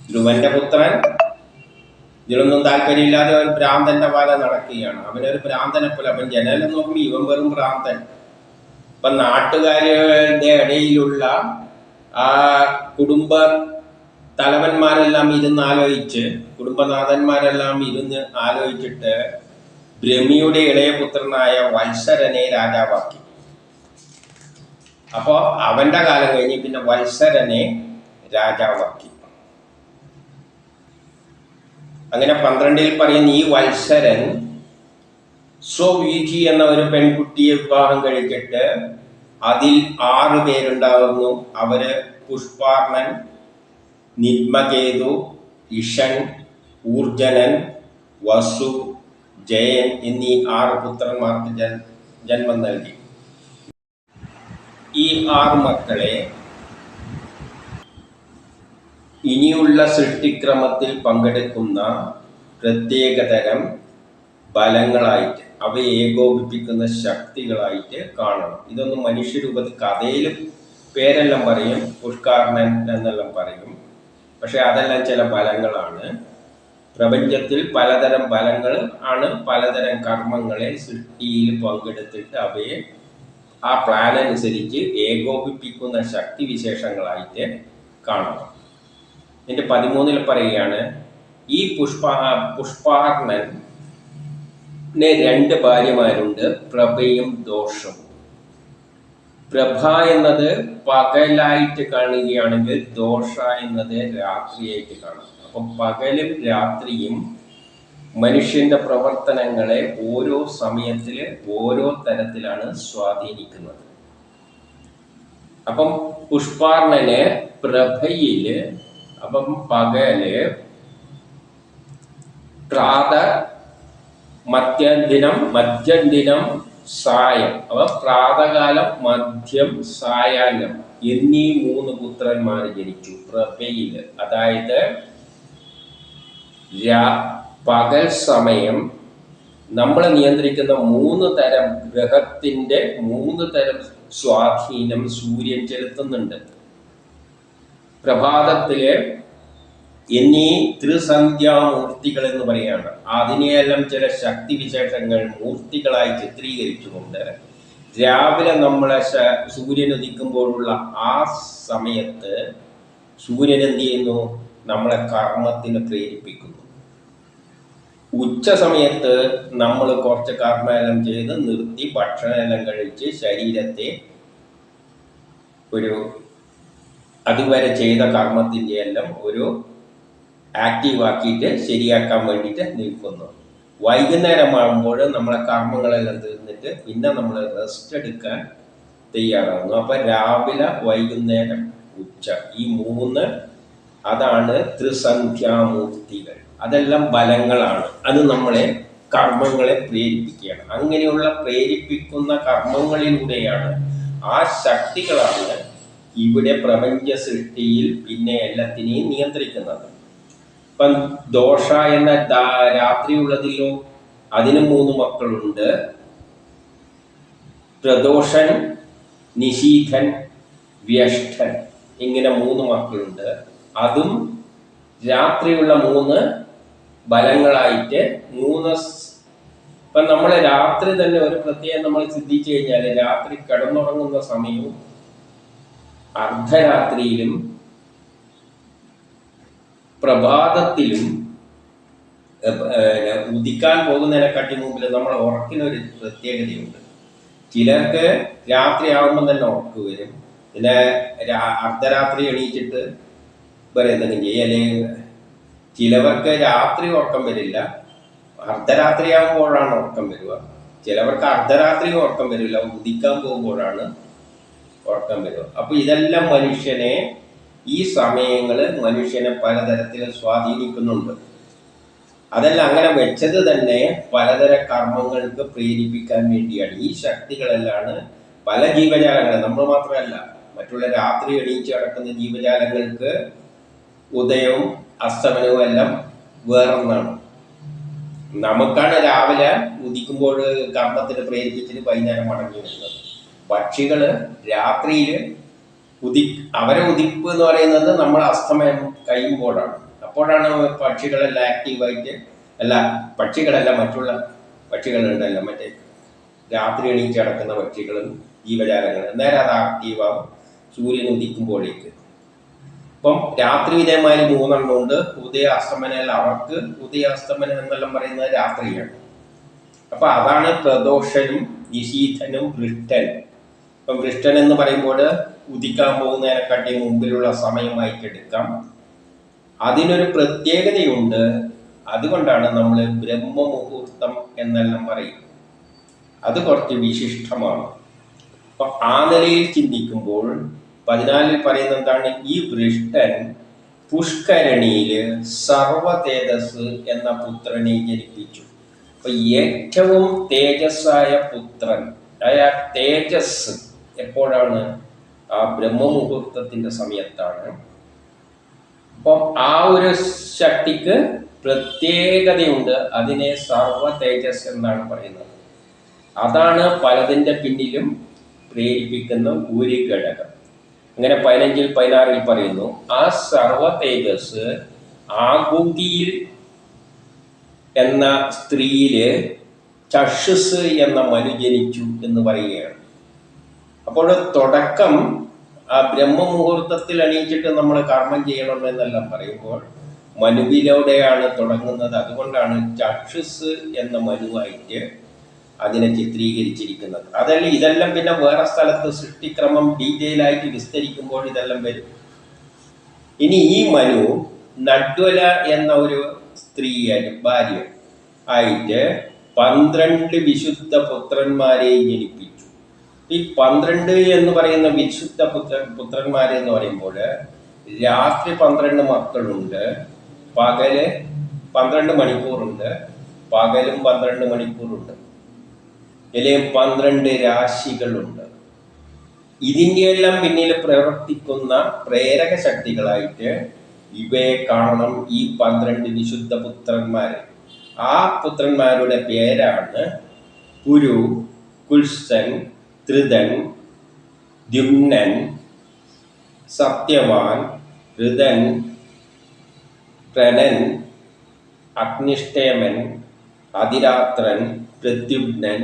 ധ്രുവന്റെ പുത്രൻ ഇതിലൊന്നും താല്പര്യമില്ലാതെ ഒരു ഭ്രാന്തന്റെ പാത നടക്കുകയാണ്. അവനൊരു ഭ്രാന്തനെ പോലെ. അപ്പം ജനലും നോക്കുമ്പോൾ ഇവൻ വെറും ഭ്രാന്തൻ. ഇപ്പം നാട്ടുകാരുടെ ഇടയിലുള്ള ആ കുടുംബ തലവന്മാരെല്ലാം ഇരുന്ന് ആലോചിച്ച്, കുടുംബനാഥന്മാരെല്ലാം ഇരുന്ന് ആലോചിച്ചിട്ട് ബ്രഹ്മിയുടെ ഇളയ പുത്രനായ വത്സരനെ രാജാവാക്കി. അപ്പോൾ അവന്റെ കാലം കഴിഞ്ഞ് പിന്നെ വത്സരനെ രാജാവാക്കി. അങ്ങനെ 12 പറയുന്ന ഈ വത്സരൻ സ്വവീചി എന്ന ഒരു പെൺകുട്ടിയെ വിവാഹം കഴിച്ചിട്ട് അതിൽ 6 പേരുണ്ടാകുന്നു. അവര് പുഷ്പാർണൻ, നിദ്മകേതു, ഇഷൻ, ഊർജനൻ, വസു, ജയൻ എന്നീ 6 പുത്രന്മാർക്ക് ജന്മം നൽകി. ഈ 6 മക്കളെ ഇനിയുള്ള സൃഷ്ടിക്രമത്തിൽ പങ്കെടുക്കുന്ന പ്രത്യേകതരം ബലങ്ങളായിട്ട്, അവയെ ഏകോപിപ്പിക്കുന്ന ശക്തികളായിട്ട് കാണണം. ഇതൊന്നും മനുഷ്യരൂപത്തിൽ കഥയിലും പേരെല്ലാം പറയും, പുഷ്കാർണൻ എന്നെല്ലാം പറയും. പക്ഷെ അതെല്ലാം ചില ബലങ്ങളാണ്. പ്രപഞ്ചത്തിൽ പലതരം ബലങ്ങൾ ആണ്, പലതരം കർമ്മങ്ങളെ സൃഷ്ടിയിൽ പങ്കെടുത്തിട്ട് അവയെ ആ പ്ലാൻ അനുസരിച്ച് ഏകോപിപ്പിക്കുന്ന ശക്തി വിശേഷങ്ങളായിട്ട് കാണണം. ഇതിന്റെ 13 പറയുകയാണ്, ഈ പുഷ്പാർണന് 2 ഭാര്യമാരുണ്ട്, പ്രഭയും ദോഷവും. പ്രഭ എന്നത് പകലായിട്ട് കാണുകയാണെങ്കിൽ ദോഷ എന്നത് രാത്രിയായിട്ട് കാണാം. അപ്പം പകലും രാത്രിയും മനുഷ്യന്റെ പ്രവർത്തനങ്ങളെ ഓരോ സമയത്തിൽ ഓരോ തരത്തിലാണ് സ്വാധീനിക്കുന്നത്. അപ്പം പുഷ്പാർണന് പ്രഭയില്, അപ്പം പകല് മധ്യദിനം സായം, അപ്പൊ പ്രാതകാലം, മധ്യം, സായാഹ്നം എന്നീ 3 പുത്രന്മാർ ജനിച്ചു പ്രഭയില്. അതായത് പകൽ സമയം നമ്മളെ നിയന്ത്രിക്കുന്ന 3 തരം ഗ്രഹത്തിന്റെ 3 തരം സ്വാധീനം സൂര്യൻ ചെലുത്തുന്നുണ്ട്. പ്രഭാതത്തില് എന്നീ ത്രിസന്ധ്യാമൂർത്തികൾ എന്ന് പറയാണ്. അതിനെയെല്ലാം ചില ശക്തിവിശേഷങ്ങൾ മൂർത്തികളായി ചിത്രീകരിച്ചുകൊണ്ട് രാവിലെ നമ്മളെ സൂര്യൻ ഉദിക്കുമ്പോഴുള്ള ആ സമയത്ത് സൂര്യൻ എന്ത് ചെയ്യുന്നു? നമ്മളെ കർമ്മത്തിന് പ്രേരിപ്പിക്കുന്നു. ഉച്ച സമയത്ത് നമ്മൾ കുറച്ച് കർമ്മമെല്ലാം ചെയ്ത് നിർത്തി ഭക്ഷണമെല്ലാം കഴിച്ച് ശരീരത്തെ ഒരു അതുവരെ ചെയ്ത കർമ്മത്തിൻ്റെ എല്ലാം ഒരു ആക്റ്റീവ് ആക്കിയിട്ട് ശരിയാക്കാൻ വേണ്ടിയിട്ട് നിൽക്കുന്നു. വൈകുന്നേരമാകുമ്പോൾ നമ്മളെ കർമ്മങ്ങളെല്ലാം തീർന്നിട്ട് പിന്നെ നമ്മൾ റെസ്റ്റ് എടുക്കാൻ തയ്യാറാകുന്നു. അപ്പം രാവിലെ, വൈകുന്നേരം, ഉച്ച, ഈ 3 അതാണ് ത്രിസന്ധ്യാമൂർത്തികൾ. അതെല്ലാം ബലങ്ങളാണ്. അത് നമ്മളെ കർമ്മങ്ങളെ പ്രേരിപ്പിക്കുകയാണ്. അങ്ങനെയുള്ള പ്രേരിപ്പിക്കുന്ന കർമ്മങ്ങളിലൂടെയാണ്, ആ ശക്തികളാണ് ഇവിടെ പ്രപഞ്ച സൃഷ്ടിയിൽ പിന്നെ എല്ലാത്തിനെയും നിയന്ത്രിക്കുന്നത്. ഇപ്പം ദോഷ എന്ന രാത്രിയുള്ളതിലോ അതിന് 3 മക്കളുണ്ട്. പ്രദോഷൻ, നിശീഥൻ, വ്യഷ്ഠൻ, ഇങ്ങനെ 3 മക്കളുണ്ട്. അതും രാത്രിയുള്ള 3 ബലങ്ങളായിട്ട് 3. ഇപ്പം നമ്മൾ രാത്രി തന്നെ ഒരു പ്രത്യേകം നമ്മൾ ചിന്തിച്ചു കഴിഞ്ഞാൽ, രാത്രി കിടന്നുറങ്ങുന്ന സമയവും അർദ്ധരാത്രിയിലും പ്രഭാതത്തിലും ഉദിക്കാൻ പോകുന്നതിനെക്കാട്ടി മുമ്പിൽ നമ്മളെ ഉറക്കിനൊരു പ്രത്യേകതയുണ്ട്. ചിലർക്ക് രാത്രി ആകുമ്പോൾ തന്നെ ഉറക്ക് വരും. പിന്നെ അർദ്ധരാത്രി എണീച്ചിട്ട് വേറെ എന്തെങ്കിലും ചെയ്യും. അല്ലെങ്കിൽ ചിലവർക്ക് രാത്രി ഉറക്കം വരില്ല, അർദ്ധരാത്രി ആകുമ്പോഴാണ് ഉറക്കം വരിക. ചിലവർക്ക് അർദ്ധരാത്രി ഉറക്കം വരില്ല, ഉദിക്കാൻ പോകുമ്പോഴാണ് ഉറക്കം വരും. അപ്പൊ ഇതെല്ലാം മനുഷ്യനെ, ഈ സമയങ്ങള് മനുഷ്യനെ പലതരത്തിൽ സ്വാധീനിക്കുന്നുണ്ട്. അതെല്ലാം അങ്ങനെ വെച്ചത് തന്നെ പലതര കർമ്മങ്ങൾക്ക് പ്രേരിപ്പിക്കാൻ വേണ്ടിയാണ്. ഈ ശക്തികളെല്ലാം പല ജീവജാലങ്ങൾ, നമ്മൾ മാത്രമല്ല, മറ്റുള്ള രാത്രി എണീച്ച് കിടക്കുന്ന ജീവജാലങ്ങൾക്ക് ഉദയവും അസ്തമനവും എല്ലാം വേറൊന്നാണ്. നമുക്കാണ് രാവിലെ ഉദിക്കുമ്പോൾ കർമ്മത്തിന് പ്രേരിപ്പിച്ചിട്ട് വൈകുന്നേരം മടങ്ങി വരുന്നത്. പക്ഷികള് രാത്രിയിൽ അവരെ ഉദിപ്പ് എന്ന് പറയുന്നത് നമ്മൾ അസ്തമയം കഴിയുമ്പോഴാണ്. അപ്പോഴാണ് പക്ഷികളെല്ലാം ആക്റ്റീവായിട്ട്, പക്ഷികളല്ല, മറ്റുള്ള പക്ഷികളുണ്ടല്ലോ, മറ്റേ രാത്രി എണീച്ച് കിടക്കുന്ന പക്ഷികളും ജീവജാലങ്ങളും നേരെ അത് ആക്റ്റീവാകും സൂര്യൻ ഉദിക്കുമ്പോഴേക്ക്. ഇപ്പം രാത്രി ഇതേമാതിരി 3 എണ്ണം ഉണ്ട്. ഉദയ അസ്തമനം, അവർക്ക് ഉദയാസ്തമനം എന്നെല്ലാം പറയുന്നത് രാത്രിയാണ്. അപ്പൊ അതാണ് പ്രദോഷനും നിശീഥനും വൃഷ്ടനും. ഇപ്പം വൃഷ്ടൻ എന്ന് പറയുമ്പോൾ ഉദിക്കാൻ പോകുന്നതിനെക്കാട്ടി മുമ്പിലുള്ള സമയമായിട്ട് എടുക്കാം. അതിനൊരു പ്രത്യേകതയുണ്ട്. അതുകൊണ്ടാണ് നമ്മൾ ബ്രഹ്മമുഹൂർത്തം എന്നെല്ലാം പറയും. അത് കുറച്ച് വിശിഷ്ടമാണ്. അപ്പൊ ആ നിലയിൽ ചിന്തിക്കുമ്പോൾ 14 പറയുന്നത് എന്താണ്? ഈ വൃഷ്ടൻ പുഷ്കരണിയില് സർവതേജസ് എന്ന പുത്രനെ ജനിപ്പിച്ചു. അപ്പൊ ഏറ്റവും തേജസ്സായ പുത്രൻ, തേജസ് എപ്പോഴാണ്? ആ ബ്രഹ്മമുഹൂർത്തത്തിന്റെ സമയത്താണ്. അപ്പം ആ ഒരു ശക്തിക്ക് പ്രത്യേകതയുണ്ട്. അതിനെ സർവ തേജസ് എന്നാണ് പറയുന്നത്. അതാണ് പലതിൻ്റെ പിന്നിലും പ്രേരിപ്പിക്കുന്ന ഒരു ഘടകം. അങ്ങനെ 15, 16 പറയുന്നു, ആ സർവ തേജസ് ആകൂതിയിൽ എന്ന സ്ത്രീയില് ചക്ഷുസ് എന്ന മനു ജനിച്ചു എന്ന് പറയുകയാണ്. അപ്പോൾ തുടക്കം ആ ബ്രഹ്മമുഹൂർത്തത്തിൽ എണീച്ചിട്ട് നമ്മൾ കർമ്മം ചെയ്യണമെന്നെല്ലാം പറയുമ്പോൾ മനുവിലൂടെയാണ് തുടങ്ങുന്നത്. അതുകൊണ്ടാണ് ചക്ഷുസ് എന്ന മനുവായിട്ട് അതിനെ ചിത്രീകരിച്ചിരിക്കുന്നത്. ഇതെല്ലാം പിന്നെ വേറെ സ്ഥലത്ത് സൃഷ്ടിക്രമം ഡീറ്റെയിൽ ആയിട്ട് വിസ്തരിക്കുമ്പോൾ ഇതെല്ലാം വരും. ഇനി ഈ മനു നഡ്വല എന്ന ഒരു സ്ത്രീയായിട്ട്, ഭാര്യ ആയിട്ട് 12 വിശുദ്ധ പുത്രന്മാരെ ജനിപ്പിച്ചു. ഈ 12 എന്ന് പറയുന്ന വിശുദ്ധ പുത്രന്മാരെന്ന് പറയുമ്പോൾ രാത്രി 12 മക്കളുണ്ട്, പകല് 12 മണിക്കൂറുണ്ട്, പകലും 12 മണിക്കൂറുണ്ട്, അല്ലെങ്കിൽ 12 രാശികളുണ്ട്. ഇതിൻ്റെയെല്ലാം പിന്നിൽ പ്രവർത്തിക്കുന്ന പ്രേരക ശക്തികളായിട്ട് ഇവയെ കാണണം, ഈ 12 വിശുദ്ധ പുത്രന്മാരെ. ആ പുത്രന്മാരുടെ പേരാണ് പുരു, കുൽസൻ, ത്രിതൻ, ദ്യുമ്നൻ, സത്യവാൻ, ഋതൻ, പ്രനൻ, അഗ്നിഷ്ടേമൻ, അതിരാത്രൻ, പ്രദ്യുമ്നൻ,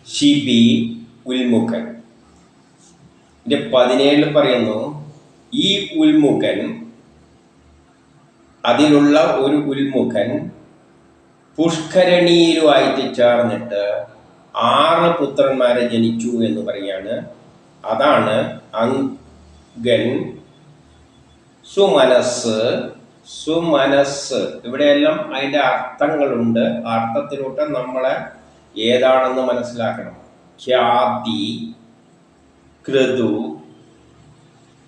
ശിബി, ഉൽമുഖൻ. 17 പറയുന്നു, ഈ ഉൽമുഖൻ, അതിലുള്ള ഒരു ഉൽമുഖൻ പുഷ്കരണിയിലുമായിട്ട് ചേർന്നിട്ട് 6 പുത്രന്മാരെ ജനിച്ചു എന്ന് പറയാണ്. അതാണ് അങ്കൻ, സുമനസ്. ഇവിടെയെല്ലാം അതിൻ്റെ അർത്ഥങ്ങളുണ്ട്. അർത്ഥത്തിലൂടെ നമ്മളെ ഏതാണെന്ന് മനസ്സിലാക്കണം. ഖ്യാതി, ക്രതു,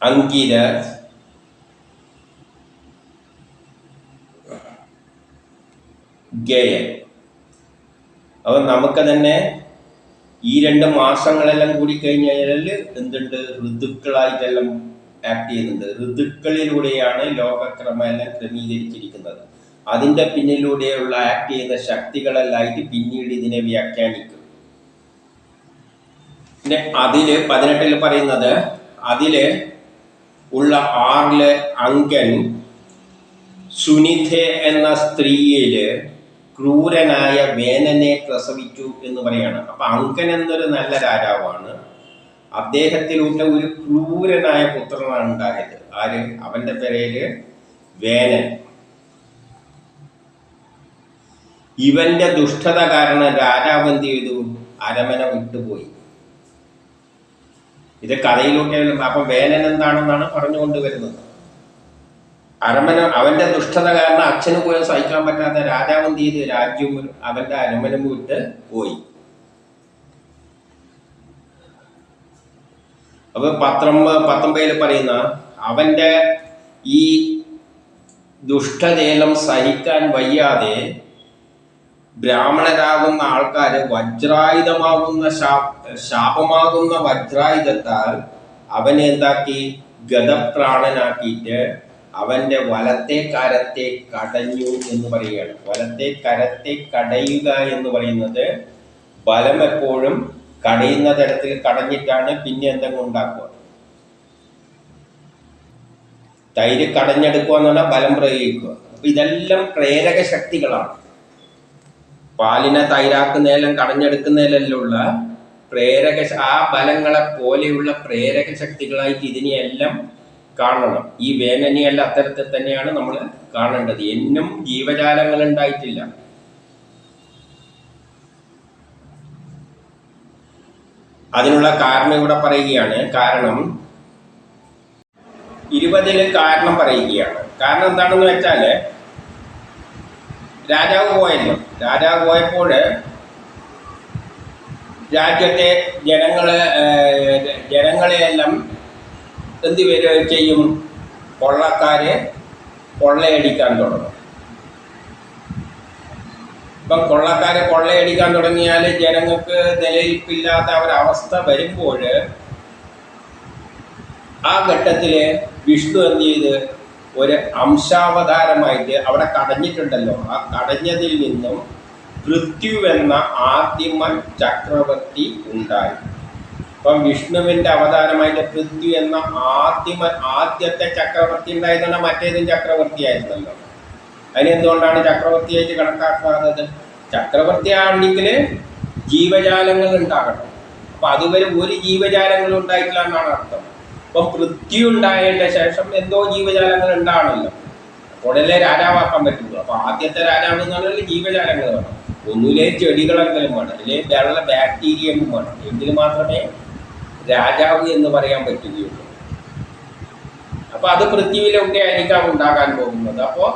അങ്കിരസ്, ഗയൻ. അപ്പൊ നമുക്ക് തന്നെ ഈ 2 മാസങ്ങളെല്ലാം കൂടി കഴിഞ്ഞാൽ എന്തുണ്ട്? ഋതുക്കളായിട്ടെല്ലാം ആക്ട് ചെയ്യുന്നുണ്ട്. ഋതുക്കളിലൂടെയാണ് ലോകക്രമെല്ലാം ക്രമീകരിച്ചിരിക്കുന്നത്. അതിൻ്റെ പിന്നിലൂടെയുള്ള ആക്ട് ചെയ്യുന്ന ശക്തികളെല്ലായിട്ട് പിന്നീട് ഇതിനെ വ്യാഖ്യാനിക്കും. പിന്നെ 18 പറയുന്നത്, അതില് ഉള്ള 6 അങ്കൻ സുനിധെ എന്ന സ്ത്രീയില് ക്രൂരനായ വേനനെ പ്രസവിച്ചു എന്ന് പറയാണ്. അപ്പൊ അങ്കൻ എന്നൊരു നല്ല രാജാവാണ്. അദ്ദേഹത്തിലൂടെ ഒരു ക്രൂരനായ പുത്രനാണ് ഉണ്ടായത്. ആര്? അവന്റെ പേര് വേനൻ. ഇവന്റെ ദുഷ്ടത കാരണം രാജാവ് എന്ത് ചെയ്തു? അരമന വിട്ടുപോയി. ഇത് കഥയിലൂടെ. അപ്പൊ വേനൻ എന്താണെന്നാണ് പറഞ്ഞുകൊണ്ട് വരുന്നത്. അരമന അവന്റെ ദുഷ്ടത കാരണം അച്ഛന് പോലും സഹിക്കാൻ പറ്റാത്ത രാജാവ് എന്ത് ചെയ്ത് രാജ്യവും അവന്റെ അരമനം വിട്ട് പോയി. അപ്പൊ 19 പറയുന്ന അവന്റെ ഈ ദുഷ്ടതയെല്ലാം സഹിക്കാൻ വയ്യാതെ ബ്രാഹ്മണരാകുന്ന ആൾക്കാര് വജ്രായുധമാകുന്ന ശാപമാകുന്ന വജ്രായുധത്താൽ അവനെ എന്താക്കി ഗതപ്രാണനാക്കിയിട്ട് അവന്റെ വലത്തെ കരത്തെ കടഞ്ഞു എന്ന് പറയുകയാണ്. വലത്തെ കരത്തെ കടയുക എന്ന് പറയുന്നത് ബലം എപ്പോഴും കടയുന്ന തരത്തിൽ കടഞ്ഞിട്ടാണ് പിന്നെ എന്തെങ്കിലും ഉണ്ടാക്കുക. തൈര് കടഞ്ഞെടുക്കുക എന്ന് പറഞ്ഞാൽ ബലം പ്രയോഗിക്കുക. അപ്പൊ ഇതെല്ലാം പ്രേരക ശക്തികളാണ്. പാലിനെ തൈരാക്കുന്നതിലും കടഞ്ഞെടുക്കുന്നതിലുള്ള ആ ബലങ്ങളെ പോലെയുള്ള പ്രേരക ശക്തികളായിട്ട് ഇതിനെയെല്ലാം കാണണം. ഈ വേനനെയെല്ലാം അത്തരത്തിൽ തന്നെയാണ് നമ്മൾ കാണേണ്ടത്. എന്നും ജീവജാലങ്ങൾ ഉണ്ടായിട്ടില്ല. അതിനുള്ള കാരണം ഇവിടെ പറയുകയാണ്. കാരണം 20 കാരണം പറയുകയാണ്. കാരണം എന്താണെന്ന് വെച്ചാൽ രാജാവ് പോയപ്പോൾ രാജ്യത്തെ ജനങ്ങളെയെല്ലാം എന്ത് ചെയ്യും? കൊള്ളക്കാരെ കൊള്ളയടിക്കാൻ തുടങ്ങും. ഇപ്പം കൊള്ളക്കാരെ കൊള്ളയടിക്കാൻ തുടങ്ങിയാൽ ജനങ്ങൾക്ക് നിലനിൽപ്പില്ലാത്ത ഒരവസ്ഥ വരുമ്പോൾ ആ ഘട്ടത്തിൽ വിഷ്ണു എന്ത് ചെയ്ത് ഒരു അംശാവതാരമായിട്ട് അവിടെ കടഞ്ഞിട്ടുണ്ടല്ലോ. ആ കടഞ്ഞതിൽ നിന്നും പൃഥ്വി എന്ന ആദിമ ചക്രവർത്തി ഉണ്ടായി. അപ്പം വിഷ്ണുവിന്റെ അവതാരമായിട്ട് പൃഥ്വി എന്ന ആദ്യത്തെ ചക്രവർത്തി ഉണ്ടായതാണ്. മറ്റേതും ചക്രവർത്തി ആയിരുന്നല്ലോ. അതിനെന്തുകൊണ്ടാണ് ചക്രവർത്തിയായിട്ട് കണക്കാക്കാത്തത്? ചക്രവർത്തി ആണെങ്കിൽ ജീവജാലങ്ങൾ ഉണ്ടാകണം. അപ്പൊ അതുവരെ ഒരു ജീവജാലങ്ങൾ ഉണ്ടായിട്ടില്ല എന്നാണ് അർത്ഥം. അപ്പം പൃഥ്വി ഉണ്ടായതിന്റെ ശേഷം എന്തോ ജീവജാലങ്ങൾ ഉണ്ടാണല്ലോ. ഉടനെ രാജാവാക്കാൻ പറ്റുള്ളൂ. അപ്പൊ ആദ്യത്തെ രാജാവ് എന്ന് പറഞ്ഞാൽ ജീവജാലങ്ങൾ വേണം. ഒന്നുമില്ലേ ചെടികളെങ്കിലും വേണം, അല്ലെ വെള്ള ബാക്ടീരിയയും വേണം. എങ്കിൽ മാത്രമേ രാജാവ് എന്ന് പറയാൻ പറ്റുകയുള്ളൂ. അപ്പൊ അത് പൃഥ്വിയിലൊക്കെ ആയിരിക്കാം ഉണ്ടാകാൻ പോകുന്നത്. അപ്പോൾ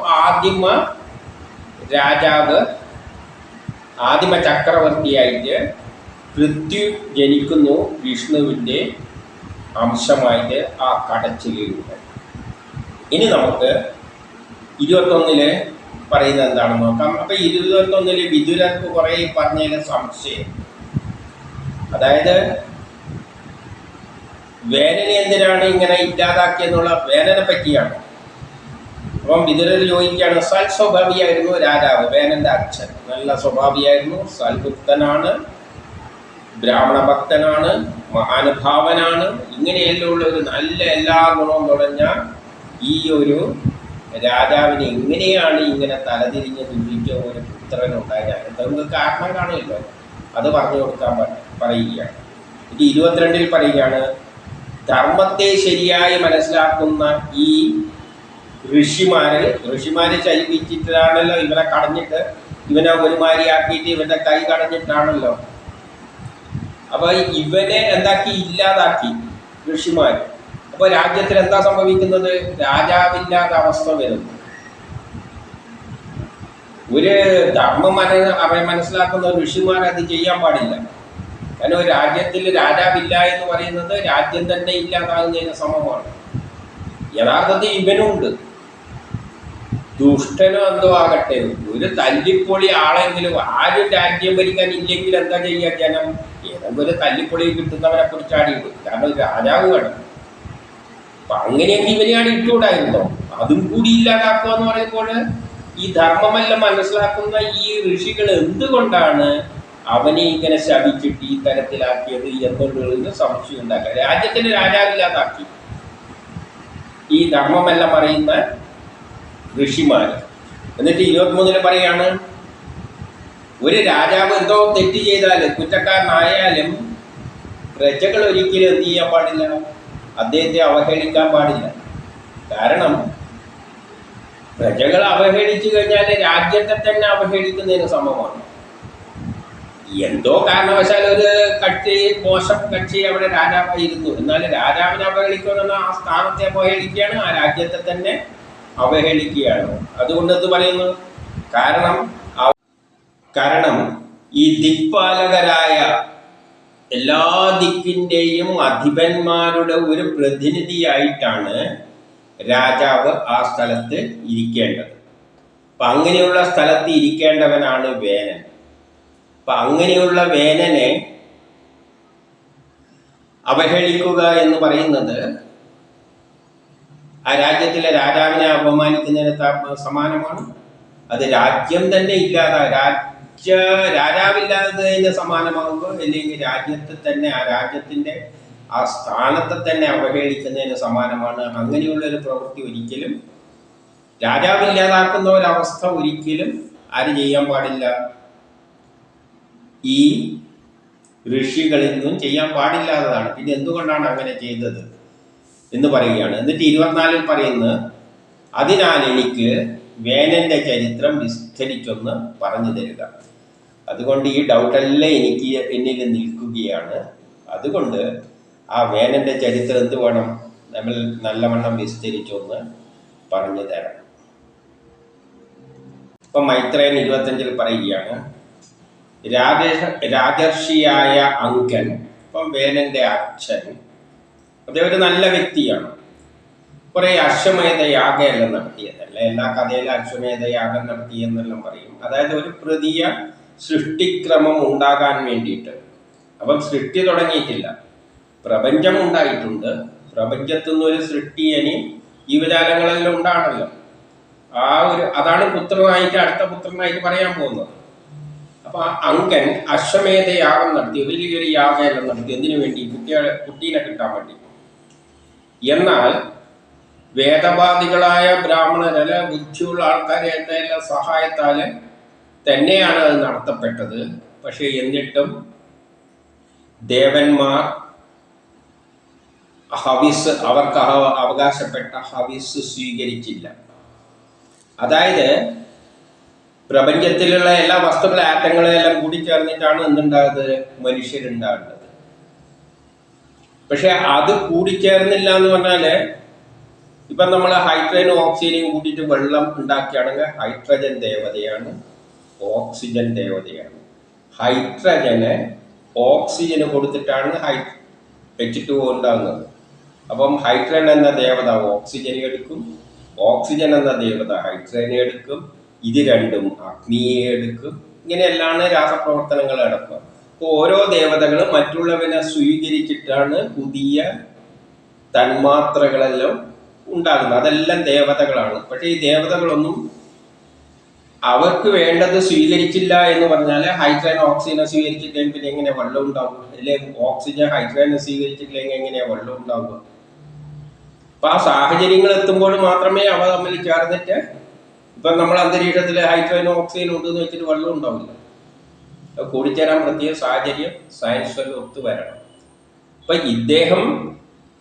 ആദിമ ചക്രവർത്തിയായിട്ട് പൃഥ്വി ജനിക്കുന്നു. വിഷ്ണുവിൻ്റെ അംശമായിട്ട് ആ കടച്ചിലുണ്ട്. ഇനി നമുക്ക് 21 പറയുന്നത് എന്താണെന്ന് നോക്കാം. അപ്പൊ 21 വിദുരർക്ക് കുറെ പറഞ്ഞതിന് സംശയം. അതായത് വേനനെ എന്തിനാണ് ഇങ്ങനെ ഇല്ലാതാക്കിയെന്നുള്ള വേനനെ പറ്റിയാണ്. അപ്പം വിദുരർ ചോദിക്കുകയാണ്. സൽസ്വഭാവിയായിരുന്നു രാജാവ്. വേനന്റെ അച്ഛൻ നല്ല സ്വഭാവിയായിരുന്നു. സൽഭക്തനാണ്, ബ്രാഹ്മണ ഭക്തനാണ്, മഹാനുഭാവനാണ്. ഇങ്ങനെയെല്ലാം ഉള്ള ഒരു നല്ല എല്ലാ ഗുണവും തുടങ്ങ ഈ ഒരു രാജാവിന് എങ്ങനെയാണ് ഇങ്ങനെ തലതിരിഞ്ഞ് ദുരിക്കുക ഒരു പുത്രനുണ്ടായത്? നമുക്ക് കാരണം കാണില്ലോ. അത് പറഞ്ഞു കൊടുക്കാൻ പറയുകയാണ്. ഇത് 22 പറയുകയാണ്. ധർമ്മത്തെ ശരിയായി മനസ്സിലാക്കുന്ന ഈ ഋഷിമാരെ ചലിപ്പിച്ചിട്ടാണല്ലോ ഇവനെ കടഞ്ഞിട്ട്, ഇവനെ ഒരുമാരിയാക്കിയിട്ട് ഇവന്റെ കൈ കടഞ്ഞിട്ടാണല്ലോ. അപ്പൊ ഇവനെ എന്താക്കി? ഇല്ലാതാക്കി ഋഷിമാർ. അപ്പൊ രാജ്യത്തിൽ എന്താ സംഭവിക്കുന്നത്? രാജാവില്ലാത്ത അവസ്ഥ വരുന്നു. ഒരു ധർമ്മം മനസ്സിലാക്കുന്ന ഋഷിമാർ അത് ചെയ്യാൻ പാടില്ല. കാരണം ഒരു രാജ്യത്തിൽ രാജാവില്ല എന്ന് പറയുന്നത് രാജ്യം തന്നെ ഇല്ലാതാകുന്നതിന് സമമാണ്. യഥാർത്ഥത്തിൽ ഇവനുണ്ട്. ദുഷ്ടനോ എന്തോ ആകട്ടെ, ഒരു തല്ലിപ്പൊളി ആളെങ്കിലും ആരും രാജ്യം ഭരിക്കാൻ ഇല്ലെങ്കിൽ എന്താ ചെയ്യുക? ജനം ഏതെങ്കിലും ഒരു തല്ലിപ്പൊളി കിട്ടുന്നവരെ കുറിച്ചാടിയിടും. കാരണം ഒരു രാജാവ് വേണം. അപ്പൊ അങ്ങനെയെങ്കിൽ ഇവനെയാണ് ഇട്ടുകൂടായിരുന്നോ? അതും കൂടി ഇല്ലാതാക്കുക എന്ന് പറയുമ്പോൾ ഈ ധർമ്മമെല്ലാം മനസ്സിലാക്കുന്ന ഈ ഋഷികൾ എന്തുകൊണ്ടാണ് അവനെ ഇങ്ങനെ ശപിച്ചിട്ട് ഈ തരത്തിലാക്കിയത് എന്നുള്ളതിന് സംശയം ഉണ്ടാക്കുക. രാജ്യത്തിന് രാജാവില്ലാതാക്കി ഈ ധർമ്മമെല്ലാം പറയുന്ന ഋഷിമാർ. എന്നിട്ട് 23 പറയാണ്, ഒരു രാജാവ് എന്തോ തെറ്റ് ചെയ്താൽ, കുറ്റക്കാരനായാലും പ്രജകൾ ഒരിക്കലും എന്ത് ചെയ്യാൻ പാടില്ല? അദ്ദേഹത്തെ അവഹേളിക്കാൻ പാടില്ല. കാരണം പ്രജകൾ അവഹേളിച്ചു കഴിഞ്ഞാൽ രാജ്യത്തെ തന്നെ അവഹേളിക്കുന്നതിന് സമമാണ്. എന്തോ കാരണവശാൽ ഒരു മോശം കക്ഷി അവിടെ രാജാവായിരുന്നു. എന്നാൽ രാജാവിനെ അവഹേളിക്കുമെന്ന ആ സ്ഥാനത്തെ അവഹേളിക്കുകയാണ്, ആ രാജ്യത്തെ തന്നെ അവഹേളിക്കുകയാണ്. അതുകൊണ്ട് ഇത് പറയുന്നു. കാരണം കാരണം ഈ ദിക്പാലകരായ എല്ലാ ദിക്കിൻ്റെയും അധിപന്മാരുടെ ഒരു പ്രതിനിധിയായിട്ടാണ് രാജാവ് ആ സ്ഥലത്ത് ഇരിക്കേണ്ടത്. അപ്പം അങ്ങനെയുള്ള സ്ഥലത്ത് ഇരിക്കേണ്ടവനാണ് വേനൻ. അപ്പം അങ്ങനെയുള്ള വേനനെ അവഹേളിക്കുക എന്ന് പറയുന്നത് ആ രാജ്യത്തിലെ രാജാവിനെ അപമാനിക്കുന്നതിന് സമാനമാണ്. അത് രാജ്യം തന്നെ രാജാവില്ലാത്തതിന് സമാനമാകുമ്പോൾ, അല്ലെങ്കിൽ രാജ്യത്തെ തന്നെ ആ രാജ്യത്തിൻ്റെ ആ സ്ഥാനത്തെ തന്നെ അവഹേളിക്കുന്നതിന് സമാനമാണ്. അങ്ങനെയുള്ളൊരു പ്രവൃത്തി ഒരിക്കലും രാജാവില്ലാതാക്കുന്ന ഒരവസ്ഥ ഒരിക്കലും ആര് ചെയ്യാൻ പാടില്ല? ഈ ഋഷികളിൽ നിന്നും ചെയ്യാൻ പാടില്ലാത്തതാണ്. പിന്നെ എന്തുകൊണ്ടാണ് അങ്ങനെ ചെയ്തത് എന്ന് പറയുകയാണ്. എന്നിട്ട് 24 പറയുന്നത്, അതിനാൽ എനിക്ക് വേനന്റെ ചരിത്രം വിസ്തരിച്ചൊന്ന് പറഞ്ഞു തരിക. അതുകൊണ്ട് ഈ ഡൗട്ടെല്ലാം എന്നിൽ നിൽക്കുകയാണ്. അതുകൊണ്ട് ആ വേനന്റെ ചരിത്രം എന്ത് വേണം? നമ്മൾ നല്ലവണ്ണം വിസ്തരിച്ചൊന്ന് പറഞ്ഞു തരണം. ഇപ്പം മൈത്രേയൻ 25 പറയുകയാണ്, രാജർഷിയായ അങ്കൻ, ഇപ്പം വേനന്റെ അച്ഛൻ, അദ്ദേഹം ഒരു നല്ല വ്യക്തിയാണ്. കുറെ അശ്വമേധ യാഗമെല്ലാം നടത്തിയതല്ല. എല്ലാ കഥയിലും അശ്വമേധ യാഗം നടത്തിയെന്നെല്ലാം പറയും. അതായത് ഒരു പുതിയ സൃഷ്ടിക്രമം ഉണ്ടാകാൻ വേണ്ടിയിട്ട്. അപ്പം സൃഷ്ടി തുടങ്ങിയിട്ടില്ല, പ്രപഞ്ചം ഉണ്ടായിട്ടുണ്ട്. പ്രപഞ്ചത്തിൽ നിന്നൊരു സൃഷ്ടി ഇനി ജീവജാലങ്ങളെല്ലാം ഉണ്ടാണല്ലോ. അതാണ് പുത്രനായിട്ട് അടുത്ത പുത്രനായിട്ട് പറയാൻ പോകുന്നത്. അപ്പൊ അങ്കൻ അശ്വമേധ യാഗം നടത്തി, വലിയൊരു യാഗമെല്ലാം നടത്തി. എന്തിനു വേണ്ടി? കുട്ടീനെ കിട്ടാൻ വേണ്ടി. എന്നാൽ വേദവാദികളായ ബ്രാഹ്മണരല്ല, ബുദ്ധിയുള്ള ആൾക്കാരെ എല്ലാം സഹായത്താൽ തന്നെയാണ് അത് നടത്തപ്പെട്ടത്. പക്ഷെ എന്നിട്ടും ദേവന്മാർ ഹവിസ്, അവർക്ക് അവകാശപ്പെട്ട ഹവിസ് സ്വീകരിച്ചില്ല. അതായത് പ്രപഞ്ചത്തിലുള്ള എല്ലാ വസ്തുക്കളെ, ആറ്റങ്ങളെല്ലാം കൂടി ചേർന്നിട്ടാണ് എന്തുണ്ടാകുന്നത്? മനുഷ്യരുണ്ടാകുന്നത്. പക്ഷെ അത് കൂടിച്ചേർന്നില്ല എന്ന് പറഞ്ഞാല്, ഇപ്പം നമ്മൾ ഹൈഡ്രജനും ഓക്സിജനും കൂട്ടിയിട്ട് വെള്ളം ഉണ്ടാക്കുകയാണെങ്കിൽ ഹൈഡ്രജൻ ദേവതയാണ്, ഓക്സിജൻ ദേവതയാണ്. ഹൈഡ്രജന് ഓക്സിജന് കൊടുത്തിട്ടാണ് H2O ഉണ്ടാകുന്നത്. അപ്പം ഹൈഡ്രജൻ എന്ന ദേവത ഓക്സിജനെ എടുക്കും, ഓക്സിജൻ എന്ന ദേവത ഹൈഡ്രജനെ എടുക്കും, ഇത് രണ്ടും അഗ്നിയെ എടുക്കും. ഇങ്ങനെയെല്ലാം രാസപ്രവർത്തനങ്ങൾ നടക്കുക. അപ്പോൾ ഓരോ ദേവതകളും മറ്റുള്ളവനെ സ്വീകരിച്ചിട്ടാണ് പുതിയ തന്മാത്രകളെല്ലാം ഉണ്ടാകുന്നത്. അതെല്ലാം ദേവതകളാണ്. പക്ഷേ ഈ ദേവതകളൊന്നും അവർക്ക് വേണ്ടത് സ്വീകരിച്ചില്ല എന്ന് പറഞ്ഞാൽ, ഹൈഡ്രജൻ ഓക്സിജനെ സ്വീകരിച്ചില്ലെങ്കിൽ പിന്നെ എങ്ങനെ വെള്ളം ഉണ്ടാവുക? അല്ലെങ്കിൽ ഓക്സിജൻ ഹൈഡ്രജനെ സ്വീകരിച്ചിട്ടില്ലെങ്കിൽ എങ്ങനെയാ വെള്ളം ഉണ്ടാവുക? അപ്പൊ ആ സാഹചര്യങ്ങൾ എത്തുമ്പോൾ മാത്രമേ അവ തമ്മിൽ ചേർന്നിട്ട്, ഇപ്പം നമ്മൾ അന്തരീക്ഷത്തിൽ ഹൈഡ്രജനും ഓക്സിജനും ഉണ്ടെന്ന് വെച്ചിട്ട് വെള്ളം ഉണ്ടാവില്ല. കൂടിച്ചേരാൻ പ്രത്യേക സാഹചര്യം സയൻസ് ഒത്തു വരണം. അപ്പൊ ഇദ്ദേഹം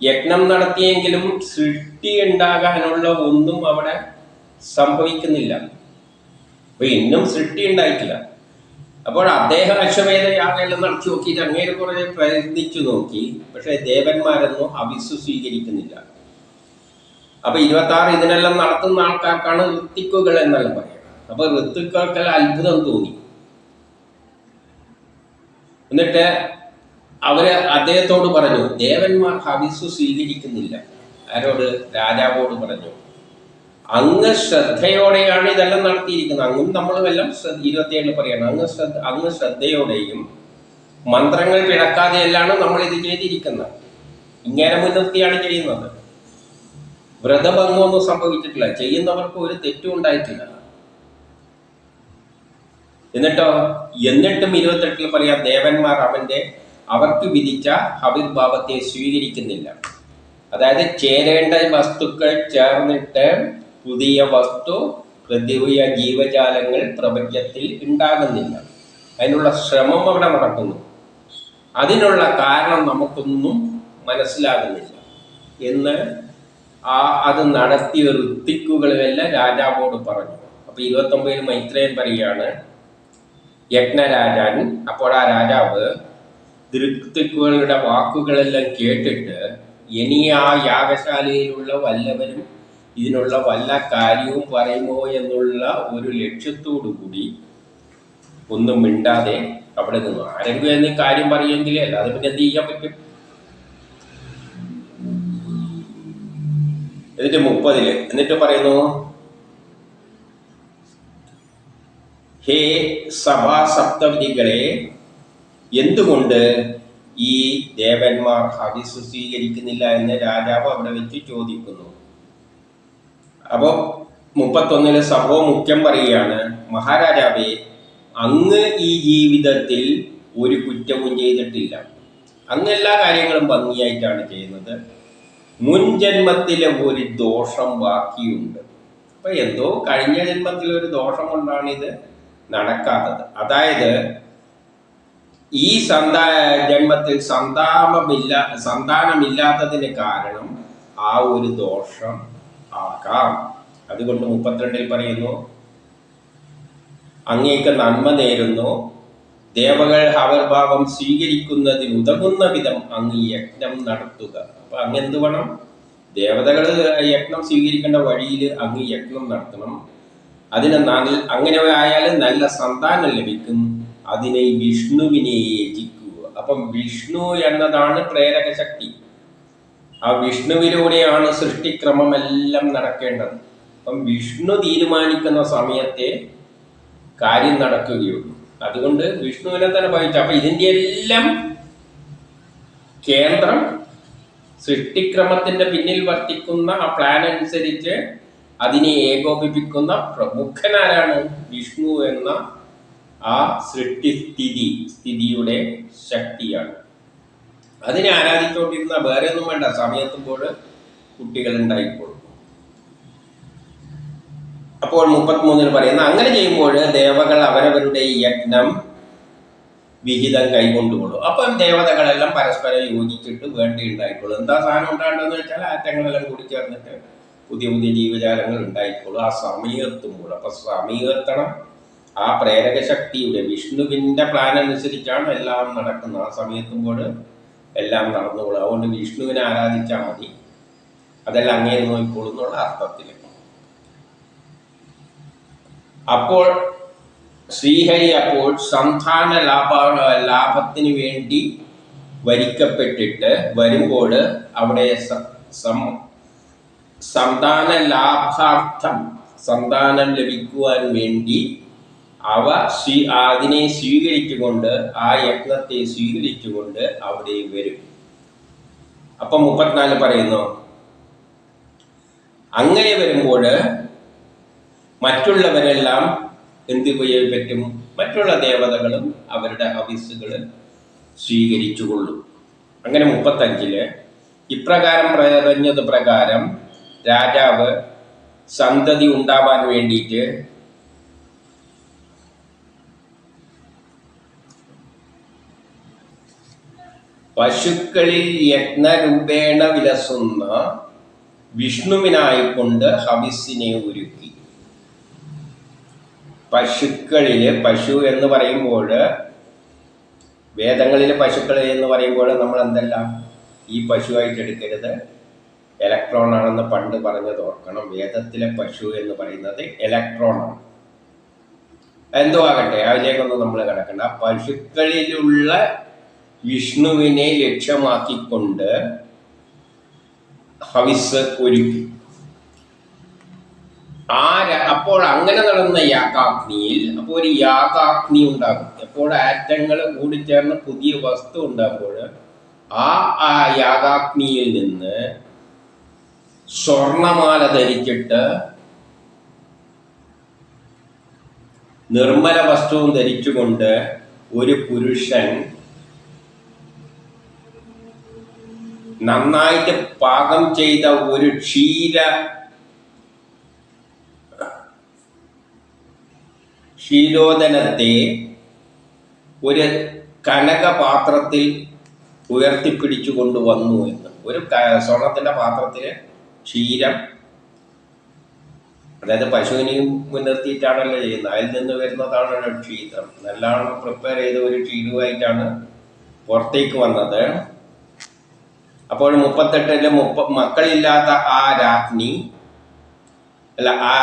യജ്ഞം നടത്തിയെങ്കിലും സൃഷ്ടി ഉണ്ടാകാനുള്ള ഒന്നും അവിടെ സംഭവിക്കുന്നില്ല. അപ്പൊ ഇന്നും സൃഷ്ടി ഉണ്ടായിട്ടില്ല. അപ്പോൾ അദ്ദേഹം അശ്വമേധ യാഗമെല്ലാം നടത്തി നോക്കിയിട്ട് അങ്ങേര് കുറെ പ്രയത്നിച്ചു നോക്കി. പക്ഷെ ദേവന്മാരൊന്നും ഹവിസ് സ്വീകരിക്കുന്നില്ല. അപ്പൊ 26 ഇതിനെല്ലാം നടത്തുന്ന ആൾക്കാർക്കാണ് ഋത്തിക്കുകൾ എന്നെല്ലാം പറയുന്നത്. അപ്പൊ ഋത്തിക്കുകൾക്കെല്ലാം അത്ഭുതം തോന്നി. എന്നിട്ട് അവര് അദ്ദേഹത്തോട് പറഞ്ഞു, ദേവന്മാർ ഹവിസ് സ്വീകരിക്കുന്നില്ല. ആരോട്? രാജാവോട് പറഞ്ഞു. അങ്ങ് ശ്രദ്ധയോടെയാണ് ഇതെല്ലാം നടത്തിയിരിക്കുന്നത്. അങ്ങും നമ്മളും എല്ലാം 27 പറയണം. അങ്ങ് ശ്രദ്ധയോടെയും മന്ത്രങ്ങൾ പിഴക്കാതെയെല്ലാം നമ്മൾ ഇത് ചെയ്തിരിക്കുന്നത്. ഇങ്ങനെ മുൻനിർത്തിയാണ് ചെയ്യുന്നത്. വ്രതഭംഗമൊന്നും സംഭവിച്ചിട്ടില്ല. ചെയ്യുന്നവർക്ക് ഒരു തെറ്റും ഉണ്ടായിട്ടില്ല. എന്നിട്ടും 28 പറയാം, ദേവന്മാർ അവർക്ക് വിധിച്ച ഹവിർഭാവത്തെ സ്വീകരിക്കുന്നില്ല. അതായത് ചേരേണ്ട വസ്തുക്കൾ ചേർന്നിട്ട് പുതിയ വസ്തു, പുതിയ ജീവജാലങ്ങൾ പ്രപഞ്ചത്തിൽ ഉണ്ടാകുന്നില്ല. അതിനുള്ള ശ്രമം അവിടെ നടക്കുന്നു. അതിനുള്ള കാരണം നമുക്കൊന്നും മനസ്സിലാകുന്നില്ല എന്ന് അത് നടത്തിയ ഋത്തിക്കുകളെല്ലാം രാജാവോട് പറഞ്ഞു. അപ്പൊ 29 മൈത്രേയൻ പറയുകയാണ്, യജ്ഞരാജാൻ. അപ്പോൾ ആ രാജാവ് ഋത്തിക്കുകളുടെ വാക്കുകളെല്ലാം കേട്ടിട്ട്, ഇനി ആ യാഗശാലയിലുള്ള വല്ലവരും ഇതിനുള്ള വല്ല കാര്യവും പറയുമോ എന്നുള്ള ഒരു ലക്ഷ്യത്തോടു കൂടി ഒന്നും മിണ്ടാതെ അവിടെ നിന്നു. ആരെങ്കിലും എന്ന് കാര്യം പറയുമെങ്കിലേ അല്ലാതെ പിന്നെ എന്ത് ചെയ്യാൻ പറ്റും. എന്നിട്ട് 30 എന്നിട്ട് പറയുന്നു, ഹേ സഭാസപ്തവിധികളെ, എന്തുകൊണ്ട് ഈ ദേവന്മാർ ഹവിസ് സ്വീകരിക്കുന്നില്ല എന്ന് രാജാവ് അവിടെ വെച്ച് ചോദിക്കുന്നു. അപ്പോ 31 സഭോ മുഖ്യം പറയുകയാണ്, മഹാരാജാവേ, അങ്ങ് ഈ ജീവിതത്തിൽ ഒരു കുറ്റവും ചെയ്തിട്ടില്ല. അങ്ങ് എല്ലാ കാര്യങ്ങളും ഭംഗിയായിട്ടാണ് ചെയ്യുന്നത്. മുൻ ജന്മത്തിലെ ഒരു ദോഷം ബാക്കിയുണ്ട്. അപ്പൊ എന്തോ കഴിഞ്ഞ ജന്മത്തിലെ ഒരു ദോഷം കൊണ്ടാണ് ഇത് നടക്കാത്തത്. അതായത് ഈ ജന്മത്തിൽ സന്താനമില്ലാത്തതിന് കാരണം ആ ഒരു ദോഷം ആകാം. അതുകൊണ്ട് 32 പറയുന്നു, അങ്ങേക്ക് നന്മ നേരുന്നു. ദേവകൾ ഹവർഭാവം സ്വീകരിക്കുന്നതിന് ഉതകുന്ന വിധം അങ്ങ് യജ്ഞം നടത്തുക. അപ്പൊ അങ്ങ് എന്ത് വേണം? ദേവതകൾ യജ്ഞം സ്വീകരിക്കേണ്ട വഴിയിൽ അങ്ങ് യജ്ഞം നടത്തണം. അതിന് അങ്ങനെ ആയാൽ നല്ല സന്താനം ലഭിക്കും. അതിനെ വിഷ്ണുവിനെ യജിക്കുക. അപ്പം വിഷ്ണു എന്നതാണ് പ്രേരക ശക്തി. ആ വിഷ്ണുവിലൂടെയാണ് സൃഷ്ടിക്രമമെല്ലാം നടക്കേണ്ടത്. അപ്പം വിഷ്ണു തീരുമാനിക്കുന്ന സമയത്തെ കാര്യം നടക്കുകയുള്ളൂ. അതുകൊണ്ട് വിഷ്ണുവിനെ തന്നെ ഭവിച്ചു. അപ്പൊ ഇതിൻ്റെ എല്ലാം കേന്ദ്രം സൃഷ്ടിക്രമത്തിന്റെ പിന്നിൽ വർത്തിക്കുന്ന ആ പ്ലാൻ അനുസരിച്ച് അതിനെ ഏകോപിപ്പിക്കുന്ന പ്രമുഖനാരാണ്? വിഷ്ണു എന്ന ആ സ്ഥിതിയുടെ ശക്തിയാണ്. അതിനെ ആരാധിച്ചുകൊണ്ടിരുന്ന വേറെ ഒന്നും വേണ്ട, സമയത്തുമ്പോൾ കുട്ടികൾ ഉണ്ടായിക്കോളും. അപ്പോൾ 33 പറയുന്ന, അങ്ങനെ ചെയ്യുമ്പോൾ ദേവകൾ അവരവരുടെ യജ്ഞം വിഹിതം കൈകൊണ്ടുകൊള്ളും. അപ്പം ദേവതകളെല്ലാം പരസ്പരം യോജിച്ചിട്ട് ഉണ്ടായിക്കോളും. എന്താ സാധനം ഉണ്ടാകേണ്ടതെന്ന് വെച്ചാൽ ആറ്റങ്ങളെല്ലാം കൂടി ചേർന്നിട്ട് പുതിയ പുതിയ ജീവജാലങ്ങൾ ഉണ്ടായിക്കോളും ആ സമയത്തുമ്പോൾ. അപ്പൊ സമയത്തണം ആ പ്രേരക ശക്തിയുടെ വിഷ്ണുവിന്റെ പ്ലാൻ അനുസരിച്ചാണ് എല്ലാം നടക്കുന്നത്. ആ സമയത്തുമ്പോൾ എല്ലാം നടന്നുകൊള്ളും. അതുകൊണ്ട് വിഷ്ണുവിനെ ആരാധിച്ചാൽ മതി, അതെല്ലാം അങ്ങേര് നോക്കിക്കോളും എന്നുള്ള അർത്ഥത്തിൽ. അപ്പോൾ ശ്രീഹരി അപ്പോൾ സന്താന ലാഭത്തിന് വേണ്ടി വരിക്കപ്പെട്ടിട്ട് വരുമ്പോൾ അവിടെ സന്താന ലാഭാർത്ഥം, സന്താനം ലഭിക്കുവാൻ വേണ്ടി അതിനെ സ്വീകരിച്ചുകൊണ്ട്, ആ യജ്ഞത്തെ സ്വീകരിച്ചുകൊണ്ട് അവിടെ വരും. അപ്പം 34 പറയുന്നു, അങ്ങനെ വരുമ്പോൾ മറ്റുള്ളവരെല്ലാം എന്ത് ചെയ്യാൻ പറ്റും? മറ്റുള്ള ദേവതകളും അവരുടെ ഹവിസ്സുകൾ സ്വീകരിച്ചുകൊള്ളും. അങ്ങനെ 35 ഇപ്രകാരം പറഞ്ഞത് പ്രകാരം രാജാവ് സന്തതി ഉണ്ടാവാൻ വേണ്ടിയിട്ട് പശുക്കളിൽ യജ്ഞരൂപേണ വിലസുന്ന വിഷ്ണുവിനായിക്കൊണ്ട് ഹവിസ്സിനെ ഒരുക്കി. പശുക്കളില്, പശു എന്ന് പറയുമ്പോൾ വേദങ്ങളിലെ പശുക്കൾ എന്ന് പറയുമ്പോൾ നമ്മൾ എന്തെല്ലാം ഈ പശുവായിട്ട് എടുക്കരുത്, ഇലക്ട്രോൺ ആണെന്ന് പണ്ട് പറഞ്ഞത് ഓർക്കണം. വേദത്തിലെ പശു എന്ന് പറയുന്നത് ഇലക്ട്രോണാണ്. എന്തോ ആകട്ടെ, അതിലേക്കൊന്നും നമ്മൾ കിടക്കണ്ട. പശുക്കളിലുള്ള വിഷ്ണുവിനെ ലക്ഷ്യമാക്കിക്കൊണ്ട് ഹവിസ് ഒരുക്കി. അപ്പോൾ അങ്ങനെ നടന്ന യാഗാഗ്നിയിൽ അപ്പോൾ ഒരു യാഗാഗ്നി ഉണ്ടാകും. എപ്പോൾ ആറ്റങ്ങൾ കൂടിച്ചേർന്ന് പുതിയ വസ്തു ഉണ്ടാകുമ്പോൾ ആ യാഗാഗ്നിയിൽ നിന്ന് സ്വർണമാല ധരിച്ചിട്ട് നിർമ്മല വസ്ത്രവും ധരിച്ചുകൊണ്ട് ഒരു പുരുഷൻ നന്നായിട്ട് പാകം ചെയ്ത ഒരു ക്ഷീരോദനത്തെ ഒരു കനകപാത്രത്തിൽ ഉയർത്തിപ്പിടിച്ചു കൊണ്ടുവന്നു എന്ന്. ഒരു സ്വർണത്തിന്റെ പാത്രത്തിൽ ക്ഷീരം, അതായത് പശുവിനെയും മുൻനിർത്തിയിട്ടാണല്ലോ ചെയ്യുന്നത്. അതിൽ നിന്ന് വരുന്നതാണല്ലോ ക്ഷീരം. നല്ലോണം പ്രിപ്പയർ ചെയ്ത ഒരു ക്ഷീരവുമായിട്ടാണ് പുറത്തേക്ക് വന്നത്. അപ്പോൾ 38 മക്കളില്ലാത്ത ആ രാജ്ഞി അല്ല ആ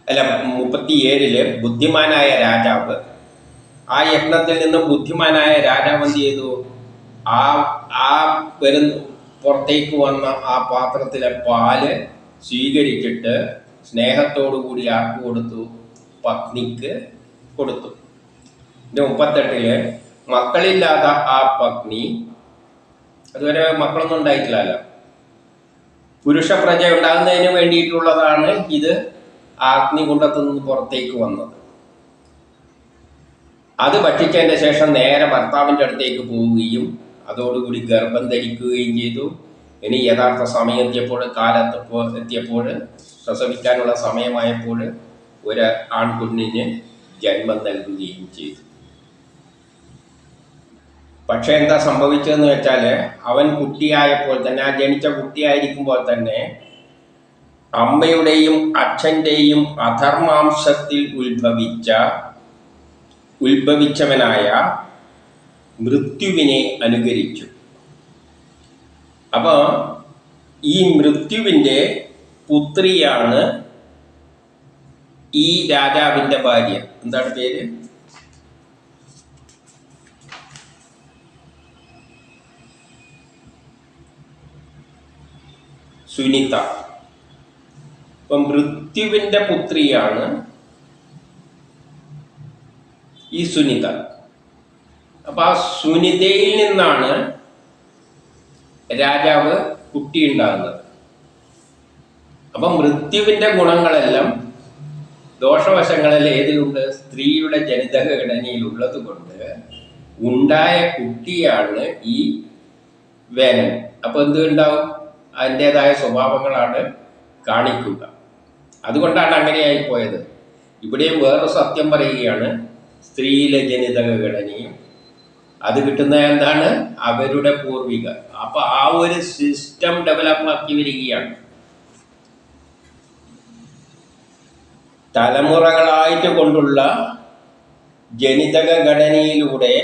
അല്ല 37 ബുദ്ധിമാനായ രാജാവ്, ആ യജ്ഞത്തിൽ നിന്ന് ബുദ്ധിമാനായ രാജാവ് എന്ത് ചെയ്തു? ആ ആ പുറത്തേക്ക് വന്ന ആ പാത്രത്തിലെ പാല് സ്വീകരിച്ചിട്ട് സ്നേഹത്തോടു കൂടി ആർക്ക് കൊടുത്തു? പത്നിക്ക് കൊടുത്തു. 38 മക്കളില്ലാത്ത ആ പത്നി, അതുവരെ മക്കളൊന്നും ഉണ്ടായിട്ടില്ലല്ലോ, പുരുഷ പ്രജ ഉണ്ടാകുന്നതിന് വേണ്ടിയിട്ടുള്ളതാണ് ഇത് അഗ്നികുണ്ഡത്തു നിന്ന് പുറത്തേക്ക് വന്നത്. അത് ഭക്ഷിച്ചതിന്റെ ശേഷം നേരെ ഭർത്താവിൻ്റെ അടുത്തേക്ക് പോവുകയും അതോടുകൂടി ഗർഭം ധരിക്കുകയും ചെയ്തു. ഇനി യഥാർത്ഥ സമയം എത്തിയപ്പോൾ പ്രസവിക്കാനുള്ള സമയമായപ്പോൾ ഒരു ആൺകുഞ്ഞിന് ജന്മം നൽകുകയും ചെയ്തു. പക്ഷെ എന്താ സംഭവിച്ചതെന്ന് വെച്ചാൽ, അവൻ കുട്ടിയായപ്പോൾ തന്നെ, ആ ജനിച്ച കുട്ടിയായിരിക്കുമ്പോൾ തന്നെ അമ്മയുടെയും അച്ഛൻ്റെയും അധർമാംശത്തിൽ ഉത്ഭവിച്ചവനായ മൃത്യുവിനെ അനുകരിച്ചു. അപ്പോൾ ഈ മൃത്യുവിൻ്റെ പുത്രിയാണ് ഈ രാജാവിൻ്റെ ഭാര്യ. എന്താണ് പേര്? സുനിത. അപ്പം മൃത്യുവിൻ്റെ പുത്രിയാണ് ഈ സുനിത. അപ്പൊ ആ സുനിതയിൽ നിന്നാണ് രാജാവ് കുട്ടി ഉണ്ടാകുന്നത്. അപ്പൊ മൃത്യുവിൻ്റെ ഗുണങ്ങളെല്ലാം, ദോഷവശങ്ങളെല്ലാം ഏതിലുണ്ട്? സ്ത്രീയുടെ ജനിതക ഘടനയിലുള്ളത് കൊണ്ട് ഉണ്ടായ കുട്ടിയാണ് ഈ വേനൻ. അപ്പൊ എന്തുണ്ടാവും? അതിൻ്റെതായ സ്വഭാവങ്ങളാണ് കാണിക്കുക. അതുകൊണ്ടാണ് അങ്ങനെയായി പോയത്. ഇവിടെയും വേറെ സത്യം പറയുകയാണ്, സ്ത്രീയിലെ ജനിതക ഘടനയും അത് കിട്ടുന്ന എന്താണ്? അവരുടെ പൂർവിക. അപ്പൊ ആ ഒരു സിസ്റ്റം ഡെവലപ്പ് ആക്കി വരികയാണ്. തലമുറകളായിട്ട് കൊണ്ടുള്ള ജനിതക ഘടനയിലൂടെ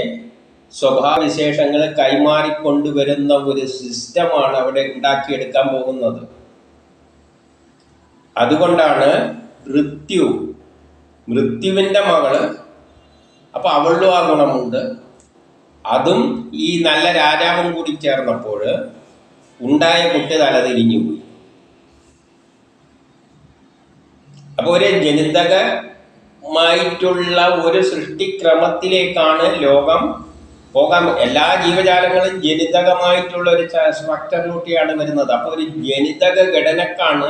സ്വഭാവവിശേഷങ്ങൾ കൈമാറിക്കൊണ്ടുവരുന്ന ഒരു സിസ്റ്റമാണ് അവിടെ ഉണ്ടാക്കിയെടുക്കാൻ പോകുന്നത്. അതുകൊണ്ടാണ് മൃത്യുവിൻ്റെ മകള്, അപ്പൊ അവളിലും ആ ഗുണമുണ്ട്. അതും ഈ നല്ല രാജാവും കൂടി ചേർന്നപ്പോൾ ഉണ്ടായ കുട്ടി തലതിരിഞ്ഞു പോയി. അപ്പൊ ഒരു ജനിതകമായിട്ടുള്ള ഒരു സൃഷ്ടിക്രമത്തിലേക്കാണ് ലോകം പോകാൻ. എല്ലാ ജീവജാലങ്ങളും ജനിതകമായിട്ടുള്ള ഒരു സ്ട്രക്ചറിലൂട്ടിയാണ് വരുന്നത്. അപ്പൊ ഒരു ജനിതക ഘടനക്കാണ്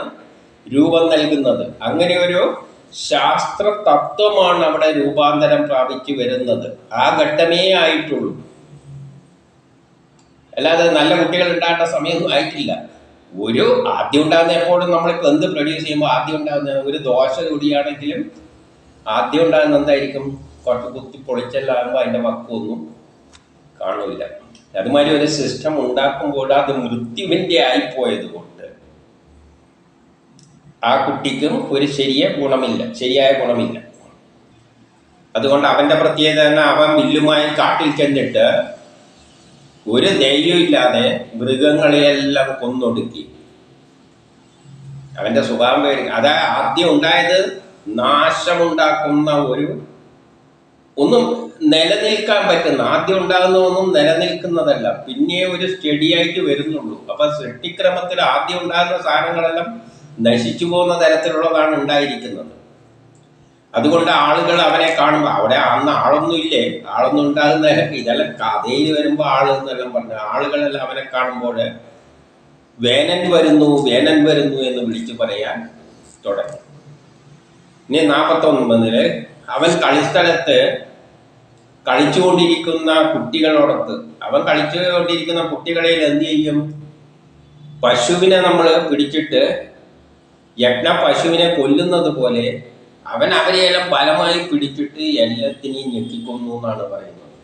രൂപം നൽകുന്നത്. അങ്ങനെ ഒരു ശാസ്ത്ര തത്വമാണ് അവിടെ രൂപാന്തരം പ്രാപിച്ചു വരുന്നത്. ആ ഘട്ടമേ ആയിട്ടുള്ളൂ. അല്ലാതെ നല്ല കുട്ടികൾ ഉണ്ടാകേണ്ട സമയമൊന്നും ആയിട്ടില്ല. ഒരു ആദ്യം ഉണ്ടാകുന്ന എപ്പോഴും നമ്മളിപ്പോൾ എന്ത് പ്രൊഡ്യൂസ് ചെയ്യുമ്പോൾ ആദ്യം ഉണ്ടാകുന്ന ഒരു ദോശ കൂടിയാണെങ്കിലും ആദ്യം ഉണ്ടാകുന്ന എന്തായിരിക്കും? കുറച്ച് കുത്തി പൊളിച്ചെല്ലാകുമ്പോൾ അതിൻ്റെ വക്കൊന്നും കാണില്ല. അതുമാതിരി ഒരു സിസ്റ്റം ഉണ്ടാക്കുമ്പോൾ അത് മൃത്യുവിൻ്റെ ആയിപ്പോയത് കൊണ്ട് ആ കുട്ടിക്കും ഒരു ശരിയായ ഗുണമില്ല. അതുകൊണ്ട് അവൻ്റെ പ്രത്യേകത തന്നെ, അവൻ വില്ലുമായി കാട്ടിൽ ചെന്നിട്ട് ഒരു ദൈവമില്ലാതെ മൃഗങ്ങളെയെല്ലാം കൊന്നൊടുക്കി. അവൻ്റെ സ്വഭാവം അതായത് ആദ്യം ഉണ്ടായത് നാശമുണ്ടാക്കുന്ന ഒന്നും നിലനിൽക്കാൻ പറ്റുന്ന, ആദ്യം ഉണ്ടാകുന്ന ഒന്നും നിലനിൽക്കുന്നതല്ല, പിന്നെ ഒരു സ്റ്റഡിയായിട്ട് വരുന്നുള്ളൂ. അപ്പൊ സൃഷ്ടിക്രമത്തിൽ ആദ്യം ഉണ്ടാകുന്ന സാധനങ്ങളെല്ലാം നശിച്ചു പോകുന്ന തരത്തിലുള്ളതാണ് ഉണ്ടായിരിക്കുന്നത്. അതുകൊണ്ട് ആളുകൾ അവനെ കാണുമ്പോൾ, അവിടെ അന്ന് ആളൊന്നും ഉണ്ടാകുന്ന ഇതെല്ലാം കഥയിൽ വരുമ്പോൾ എന്നെല്ലാം പറഞ്ഞു ആളുകളെല്ലാം അവനെ കാണുമ്പോൾ വേനൻ വരുന്നു എന്ന് വിളിച്ചു പറയാൻ തുടങ്ങി. ഇനി 49 അവൻ കളിസ്ഥലത്ത് കളിച്ചുകൊണ്ടിരിക്കുന്ന കുട്ടികളെ എന്ത് ചെയ്യും? പശുവിനെ നമ്മൾ പിടിച്ചിട്ട് പശുവിനെ കൊല്ലുന്നത് പോലെ അവൻ അവരെയെല്ലാം ബലമായി പിടിച്ചിട്ട് എല്ലാത്തിനെയും ഞെക്കിക്കൊന്നു എന്നാണ് പറയുന്നത്.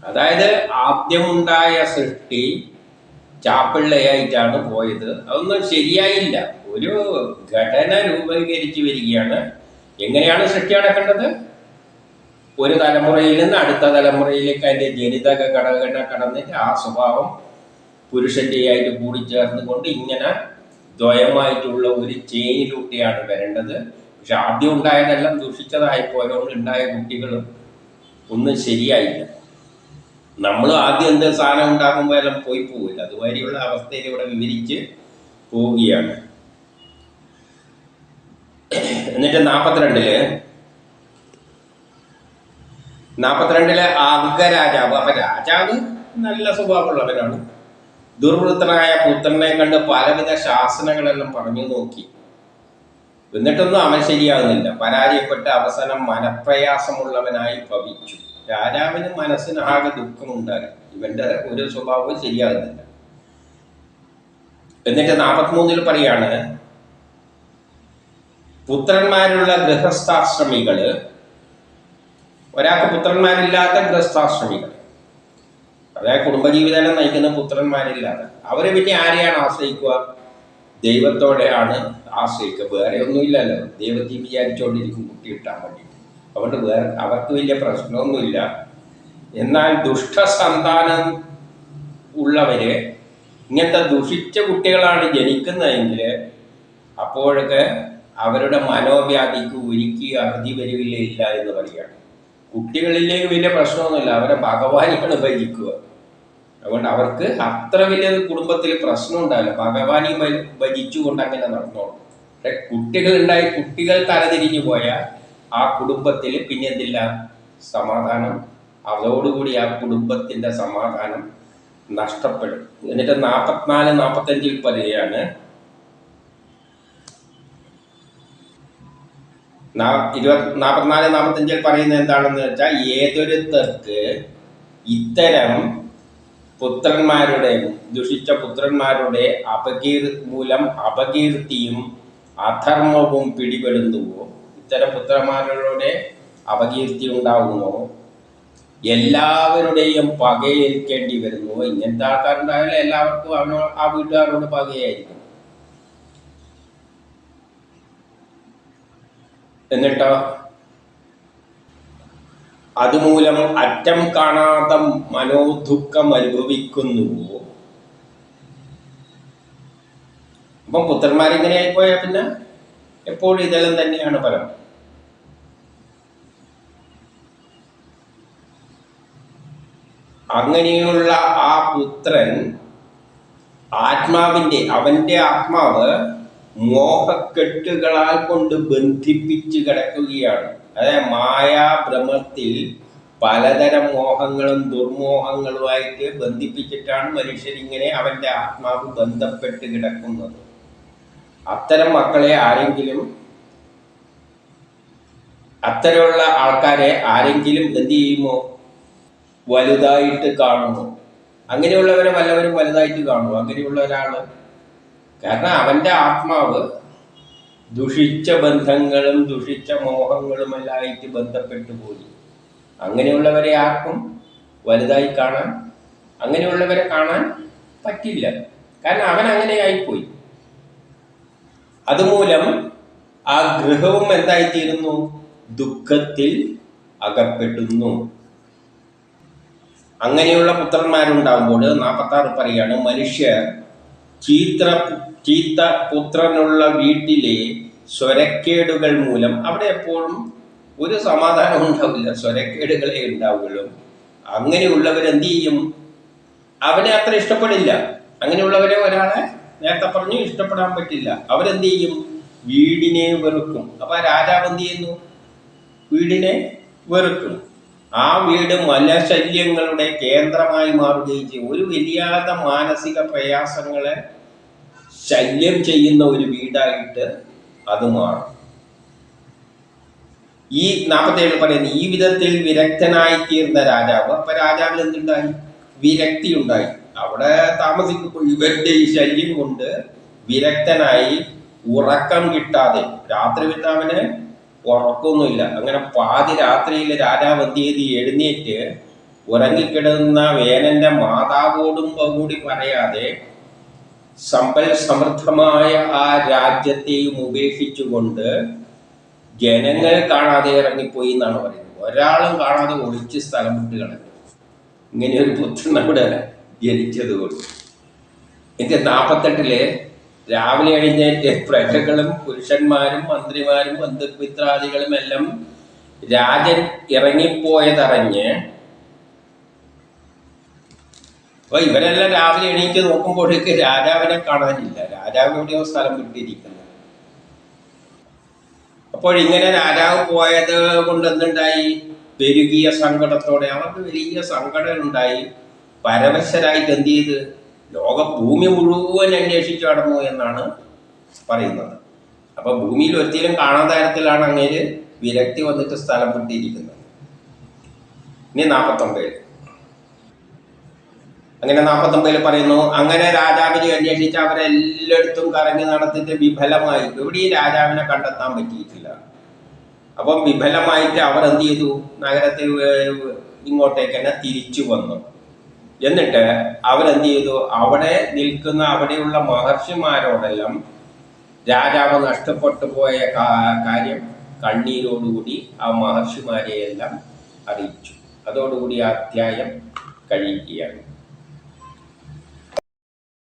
അതായത് ആദ്യമുണ്ടായ സൃഷ്ടി ചാപ്പിള്ളയായിട്ടാണ് പോയത്. അതൊന്നും ശരിയായില്ല. ഒരു ഘടന രൂപീകരിച്ചു വരികയാണ്. എങ്ങനെയാണ് സൃഷ്ടി നടക്കേണ്ടത്? ഒരു തലമുറയിൽ നിന്ന് അടുത്ത തലമുറയിലേക്ക് അതിൻ്റെ ജനിതക ഘടന കടന്നിട്ട് ആ സ്വഭാവം പുരുഷൻ്റെയായിട്ട് കൂടിച്ചേർന്നുകൊണ്ട് ഇങ്ങനെ ദ്വയമായിട്ടുള്ള ഒരു ചെയിനിലൂട്ടിയാണ് വരേണ്ടത്. പക്ഷെ ആദ്യം ഉണ്ടായതെല്ലാം ദുഷിച്ചതായി പോയതുകൊണ്ട് ഉണ്ടായ കുട്ടികളും ഒന്നും ശരിയായില്ല. നമ്മൾ ആദ്യം എന്ത് സാധനം ഉണ്ടാക്കുമ്പോൾ എല്ലാം പോവില്ല. അതുമാതിരിയുള്ള അവസ്ഥയിൽ ഇവിടെ വിവരിച്ച് പോവുകയാണ്. എന്നിട്ട് 42-ലെ അംഗരാജാവ്. അപ്പൊ രാജാവ് നല്ല സ്വഭാവമുള്ളവനാണ്. ദുർവൃത്തനായ പുത്രനെ കണ്ട് പലവിധ ശാസനകളെല്ലാം പറഞ്ഞു നോക്കി. എന്നിട്ടൊന്നും അവൻ ശരിയാകുന്നില്ല. പരാജയപ്പെട്ട് അവസാനം മനപ്രയാസമുള്ളവനായി ഭവിച്ചു. രാജാവിന് മനസ്സിനാകെ ദുഃഖമുണ്ടായി. ഇവന്റെ ഒരു സ്വഭാവവും ശരിയാകുന്നില്ല. എന്നിട്ട് 43-ൽ പറയാണ്, പുത്രന്മാരുള്ള ഗൃഹസ്ഥാശ്രമികള്, ഒരാൾക്ക് പുത്രന്മാരില്ലാത്ത ഗൃഹസ്ഥാശ്രമികൾ, അതായത് കുടുംബജീവിതം നയിക്കുന്ന പുത്രന്മാരില്ലാതെ, അവര് പിന്നെ ആരെയാണ് ആശ്രയിക്കുക? ദൈവത്തോടെയാണ് ആശ്രയിക്കുക. വേറെ ഒന്നുമില്ലല്ലോ. ദൈവത്തിൽ വിചാരിച്ചുകൊണ്ടിരിക്കും കുട്ടി കിട്ടാൻ വേണ്ടിയിട്ട്. അതുകൊണ്ട് അവർക്ക് വലിയ പ്രശ്നമൊന്നുമില്ല. എന്നാൽ ദുഷ്ടസന്താനം ഉള്ളവര്, ഇങ്ങനത്തെ ദുഷിച്ച കുട്ടികളാണ് ജനിക്കുന്നതെങ്കിൽ അപ്പോഴൊക്കെ അവരുടെ മനോവ്യാധിക്ക് ഒരിക്കലും അറുതി വരികയില്ല എന്ന് പറയുകയാണ്. കുട്ടികളിലേക്ക് വലിയ പ്രശ്നമൊന്നുമില്ല, അവരെ ഭഗവാനിയാണ് ഭജിക്കുക. അതുകൊണ്ട് അവർക്ക് അത്ര വലിയ കുടുംബത്തിൽ പ്രശ്നം ഉണ്ടാവില്ല. ഭഗവാനി ഭജിച്ചുകൊണ്ട് അങ്ങനെ നടന്നോളും. പക്ഷെ കുട്ടികൾ തലതിരിഞ്ഞു പോയാൽ ആ കുടുംബത്തിൽ പിന്നെ എന്തില്ല? സമാധാനം. അതോടുകൂടി ആ കുടുംബത്തിന്റെ സമാധാനം നഷ്ടപ്പെടും. എന്നിട്ട് 44-45 പറയുകയാണ്, 44-45 പറയുന്നത് എന്താണെന്ന് വെച്ചാൽ, ഏതൊരുത്തർക്ക് ഇത്തരം പുത്രന്മാരുടെ, ദുഷിച്ച പുത്രന്മാരുടെ മൂലം അപകീർത്തിയും അധർമ്മവും പിടിപെടുന്നുവോ, ഇത്തരം പുത്രന്മാരുടെ അപകീർത്തി ഉണ്ടാകുന്നു, എല്ലാവരുടെയും പകയേൽക്കേണ്ടി വരുന്നു. ഇങ്ങനത്തെ ആൾക്കാരുണ്ടായാലും എല്ലാവർക്കും ആ വീട്ടുകാരോട് പകയായിരിക്കും. എന്നിട്ടോ അതുമൂലം അറ്റം കാണാത്ത മനോദുഃഖം അനുഭവിക്കുന്നുവോ. അപ്പം പുത്രന്മാരിങ്ങനെ ആയിപ്പോയാൽ പിന്നെ എപ്പോഴും ഇതെല്ലാം തന്നെയാണ് ഫലം. അങ്ങനെയുള്ള ആ പുത്രൻ അവന്റെ ആത്മാവ് മോഹക്കെട്ടുകളാൽ കൊണ്ട് ബന്ധിപ്പിച്ച് കിടക്കുകയാണ്. അതായത് മായാഭ്രമത്തിൽ പലതരം മോഹങ്ങളും ദുർമോഹങ്ങളുമായിട്ട് ബന്ധിപ്പിച്ചിട്ടാണ് മനുഷ്യരിങ്ങനെ അവന്റെ ആത്മാവ് ബന്ധപ്പെട്ട് കിടക്കുന്നത്. അത്തരം മക്കളെ അത്തരമുള്ള ആൾക്കാരെ ആരെങ്കിലും എന്ത് ചെയ്യുമോ? വലുതായിട്ട് കാണുന്നു. അങ്ങനെയുള്ളവരെ വല്ലവരും വലുതായിട്ട് കാണുമോ? അങ്ങനെയുള്ള ഒരാള്? കാരണം അവന്റെ ആത്മാവ് ദുഷിച്ച ബന്ധങ്ങളും ദുഷിച്ച മോഹങ്ങളുമെല്ലാമായിട്ട് ബന്ധപ്പെട്ടു പോയി. അങ്ങനെയുള്ളവരെ ആർക്കും വലുതായി അങ്ങനെയുള്ളവരെ കാണാൻ പറ്റില്ല. കാരണം അവൻ അങ്ങനെ ആയിപ്പോയി. അതുമൂലം ആ ഗൃഹവും എന്തായിത്തീരുന്നു? ദുഃഖത്തിൽ അകപ്പെടുന്നു. അങ്ങനെയുള്ള പുത്രന്മാരുണ്ടാകുമ്പോൾ 46 പറയാണ്, മനുഷ്യർ ചീത്ത പുത്രനുള്ള വീട്ടിലെ സ്വരക്കേടുകൾ മൂലം, അവിടെ എപ്പോഴും ഒരു സമാധാനം ഉണ്ടാവില്ല, സ്വരക്കേടുകളെ ഉണ്ടാവുകയുള്ളൂ. അങ്ങനെയുള്ളവരെന്ത് ചെയ്യും? അവനെ അത്ര ഇഷ്ടപ്പെടില്ല. അങ്ങനെയുള്ളവരെ ഒരാളെ നേരത്തെ പറഞ്ഞു ഇഷ്ടപ്പെടാൻ പറ്റില്ല. അവരെന്ത് ചെയ്യും? വീടിനെ വെറുക്കും. അപ്പൊ രാജാവ് എന്ത് ചെയ്യുന്നു? വീടിനെ വെറുക്കും. ആ വീട് മലശല്യങ്ങളുടെ കേന്ദ്രമായി മാറുകയും ചെയ്യും. ഒരു വലിയാത്ത മാനസിക പ്രയാസങ്ങളെ ശല്യം ചെയ്യുന്ന ഒരു വീടായിട്ട് അത് മാറും. ഈ 47 പറയുന്നത്, ഈ വിധത്തിൽ വിരക്തനായി തീർന്ന രാജാവ്. അപ്പൊ രാജാവിൽ എന്തുണ്ടായി? വിരക്തി ഉണ്ടായി. അവിടെ താമസിക്കുമ്പോൾ ഇവരുടെ ഈ ശല്യം കൊണ്ട് വിരക്തനായി, ഉറക്കം കിട്ടാതെ, രാത്രി പിന്നെ അവന് ഉറക്കമൊന്നുമില്ല. അങ്ങനെ പാതി രാത്രിയിൽ രാജാവ് എന്ത് ചെയ്ത് എഴുന്നേറ്റ് ഉറങ്ങിക്കിടന്ന വേനന്റെ മാതാവോടും കൂടി പറയാതെ സമ്പൽ സമൃദ്ധമായ ആ രാജ്യത്തെയും ഉപേക്ഷിച്ചുകൊണ്ട് ജനങ്ങൾ കാണാതെ ഇറങ്ങിപ്പോയി എന്നാണ് പറയുന്നത്. ഒരാളും കാണാതെ ഒളിച്ച് സ്ഥലം വിട്ട് കളഞ്ഞു. ഇങ്ങനെ ഒരു പുത്രൻ അവിടെ ജനിച്ചതുകൊണ്ട്. എൻ്റെ 48 രാവിലെ എഴുന്നേറ്റ് പ്രജകളും പുരുഷന്മാരും മന്ത്രിമാരും ബന്ധുമിത്രാദികളും എല്ലാം രാജൻ ഇറങ്ങിപ്പോയതറിഞ്ഞ്, അപ്പൊ ഇവരെല്ലാം രാവിലെ എണീറ്റ് നോക്കുമ്പോഴേക്ക് രാജാവിനെ കാണാനില്ല. രാജാവ് എവിടെയോ സ്ഥലം വിട്ടിരിക്കുന്നു. അപ്പോഴിങ്ങനെ രാജാവ് പോയത് കൊണ്ട് എന്തുണ്ടായി? പെരുകിയ സങ്കടത്തോടെ അവർക്ക് വലിയ സങ്കടം ഉണ്ടായി. പരവശരായിട്ട് എന്ത് ചെയ്ത് ഭൂമി മുഴുവൻ അന്വേഷിച്ചു കടന്നു എന്നാണ് പറയുന്നത്. അപ്പൊ ഭൂമിയിൽ ഒരിക്കലും കാണാത്ത തരത്തിലാണ് അങ്ങേര് വിരക്തി വന്നിട്ട് സ്ഥലം വിട്ടിരിക്കുന്നത്. ഇനി 49. അങ്ങനെ 49 പറയുന്നു, അങ്ങനെ രാജാവിനെ അന്വേഷിച്ച് അവരെല്ലായിടത്തും കറങ്ങി നടത്തിയിട്ട് വിഫലമായി. എവിടെയും രാജാവിനെ കണ്ടെത്താൻ പറ്റിയിട്ടില്ല. അപ്പം വിഫലമായിട്ട് അവർ എന്ത് ചെയ്തു? നഗരത്തിൽ ഇങ്ങോട്ടേക്ക് തന്നെ തിരിച്ചു വന്നു. എന്നിട്ട് അവരെന്ത് ചെയ്തു? അവിടെ നിൽക്കുന്ന അവിടെയുള്ള മഹർഷിമാരോടെല്ലാം രാജാവ് നഷ്ടപ്പെട്ടു പോയ കാര്യം കണ്ണീരോടുകൂടി ആ മഹർഷിമാരെയെല്ലാം അറിയിച്ചു. അതോടുകൂടി ആ അധ്യായം കഴിയുകയാണ്.